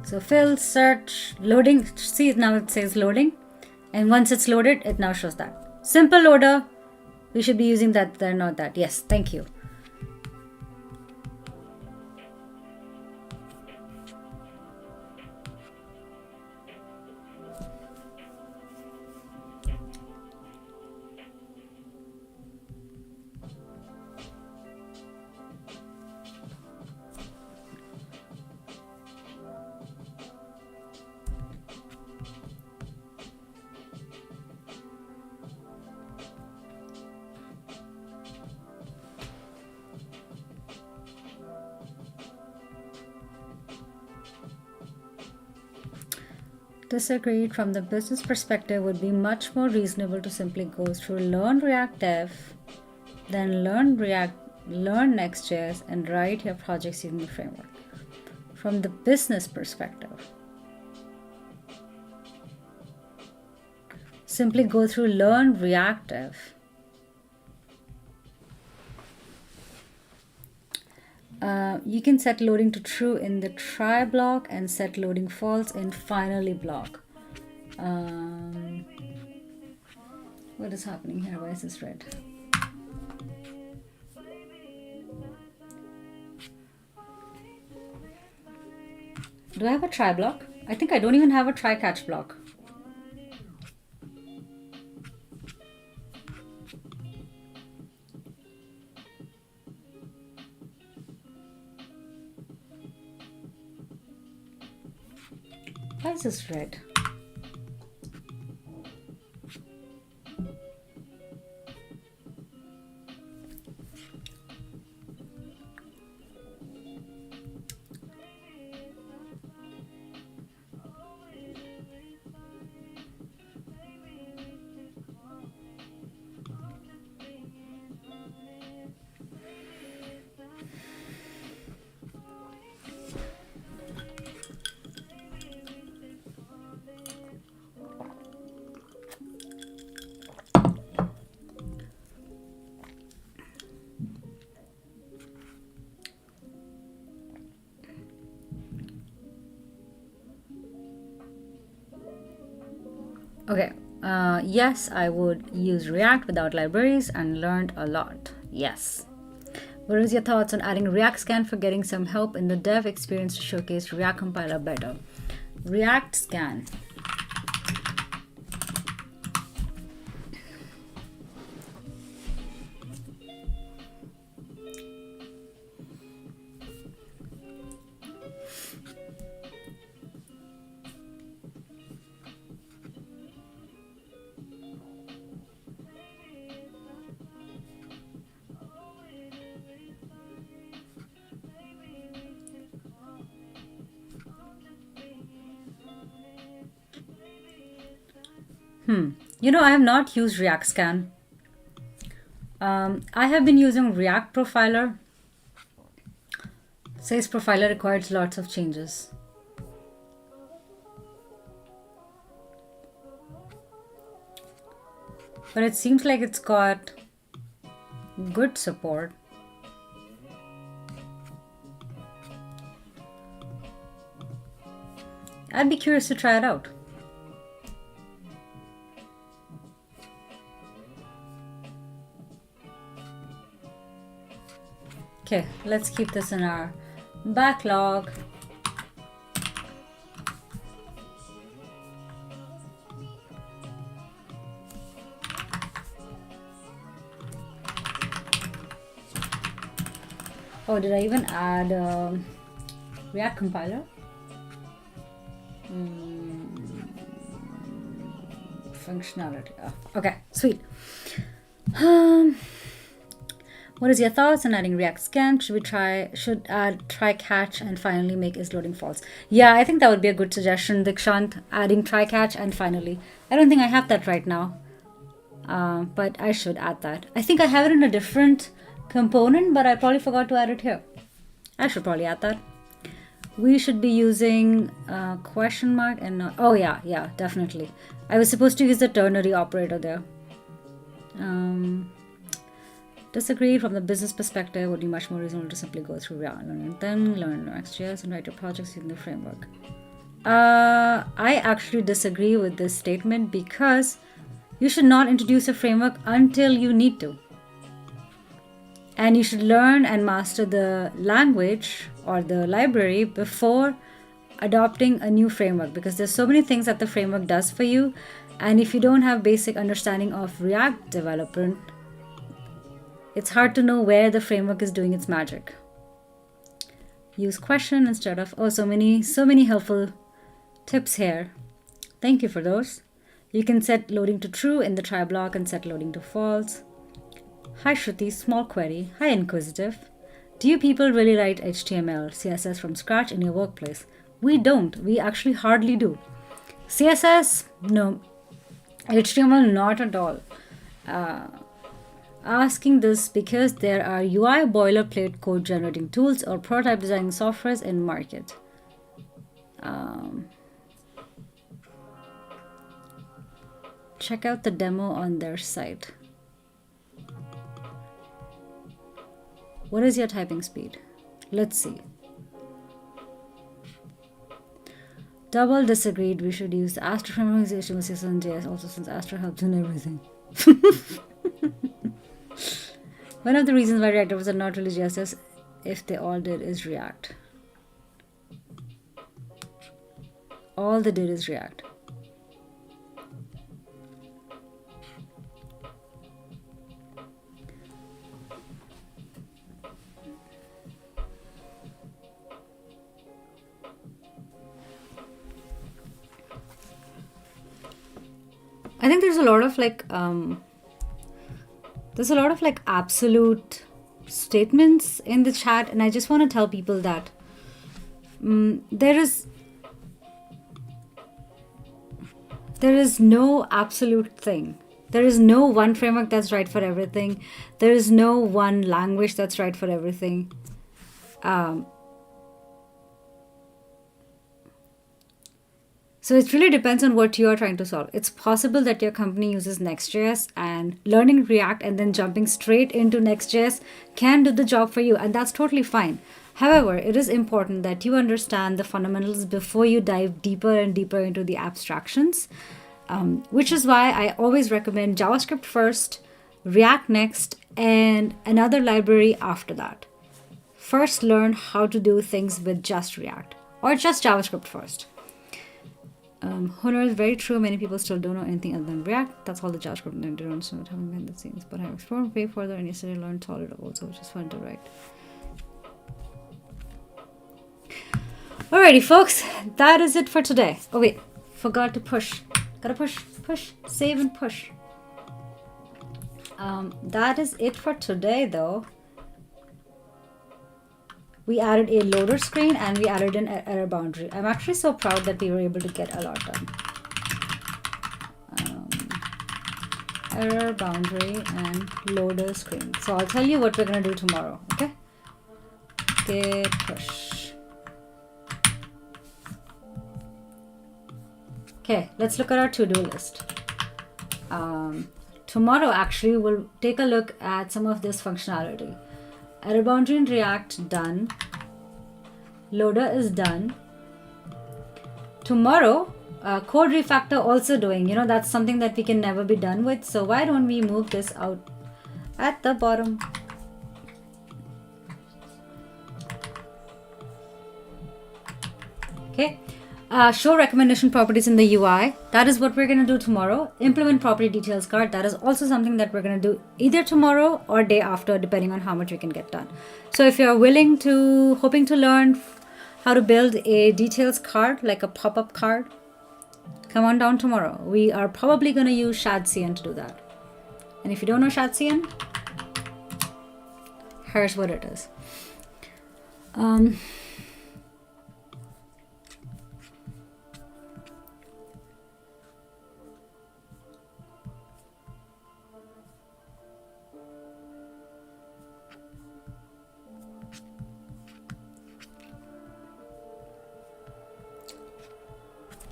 so fill search loading. See, now it says loading, and once it's loaded, it now shows that simple loader. We should be using that there, not that. Yes, thank you. Disagreed. From the business perspective, would be much more reasonable to simply go through learn React Dev, then learn Next.js, and write your projects using the framework. From the business perspective, simply go through learn React Dev. You can set loading to true in the try block and set loading false in finally block. What is happening here? Why is this red? Do I have a try block? I think I don't even have a try catch block. Why is this red? Okay, yes, I would use React without libraries and learned a lot. Yes. What is your thoughts on adding React Scan for getting some help in the dev experience to showcase React compiler better? React Scan. I have not used React Scan. I have been using React Profiler. Says Profiler requires lots of changes. But it seems like it's got good support. I'd be curious to try it out. Okay, let's keep this in our backlog. Oh, did I even add React compiler? Functionality. Oh, okay, sweet. What is your thoughts on adding React Scan? Should add try catch and finally make is loading false? Yeah, I think that would be a good suggestion, Dikshant, adding try catch and finally. I don't think I have that right now, but I should add that. I think I have it in a different component, but I probably forgot to add it here. I should probably add that. We should be using question mark and not, oh yeah, definitely. I was supposed to use the ternary operator there. Disagreed. From the business perspective, would be much more reasonable to simply go through React and then learn Next.js and write your projects using the framework. I actually disagree with this statement because you should not introduce a framework until you need to. And you should learn and master the language or the library before adopting a new framework, because there's so many things that the framework does for you. And if you don't have basic understanding of React development, it's hard to know where the framework is doing its magic. Use question instead of, so many helpful tips here. Thank you for those. You can set loading to true in the try block and set loading to false. Hi Shruti, small query. Hi Inquisitive. Do you people really write HTML, CSS from scratch in your workplace? We don't. We actually hardly do. CSS, no. HTML, not at all. Asking this because there are UI boilerplate code generating tools or prototype designing softwares in market. Check out the demo on their site. What is your typing speed? Let's see. Double disagreed. We should use Astro framework HTML6 and JS also, since Astro helps in everything. One of the reasons why React developers are not really JS, if they all did, is React. All they did is React. I think there's a lot of absolute statements in the chat, and I just want to tell people that there is no absolute thing. There is no one framework that's right for everything. There is no one language that's right for everything. So it really depends on what you are trying to solve. It's possible that your company uses Next.js, and learning React and then jumping straight into Next.js can do the job for you, and that's totally fine. However, it is important that you understand the fundamentals before you dive deeper and deeper into the abstractions, which is why I always recommend JavaScript first, React next, and another library after that. First, learn how to do things with just React or just JavaScript first. Honor is very true. Many people still don't know anything other than React. That's all the JavaScript and they don't understand having behind the scenes. But I have explored way further, and yesterday learned Solid also, which is fun to write. Alrighty, folks, that is it for today. Oh wait, forgot to push. Gotta push, save and push. That is it for today, though. We added a loader screen and we added an error boundary. I'm actually so proud that we were able to get a lot done. Error boundary and loader screen. So I'll tell you what we're going to do tomorrow, okay? Git push. Okay, let's look at our to-do list. Tomorrow, actually, we'll take a look at some of this functionality. Error boundary in React, done. Loader is done. Tomorrow, code refactor also doing. You know, that's something that we can never be done with. So why don't we move this out at the bottom? Okay. Show recommendation properties in the UI. That is what we're going to do tomorrow. Implement property details card. That is also something that we're going to do either tomorrow or day after, depending on how much we can get done. So if you're hoping to learn how to build a details card, like a pop-up card, come on down tomorrow. We are probably going to use ShadCN to do that. And if you don't know ShadCN, here's what it is.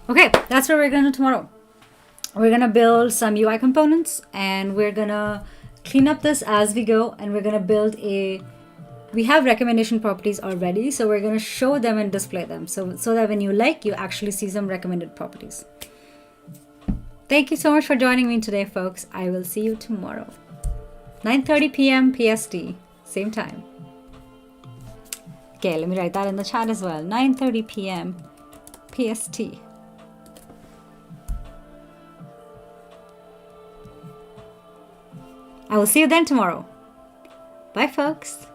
Okay, that's what we're going to do tomorrow. We're going to build some UI components and we're going to clean up this as we go, and we're going to build we have recommendation properties already, so we're going to show them and display them so that when you actually see some recommended properties. Thank you so much for joining me today, folks. I will see you tomorrow. 9:30 p.m. PST, same time. Okay, let me write that in the chat as well. 9:30 p.m. PST. I will see you then tomorrow. Bye, folks.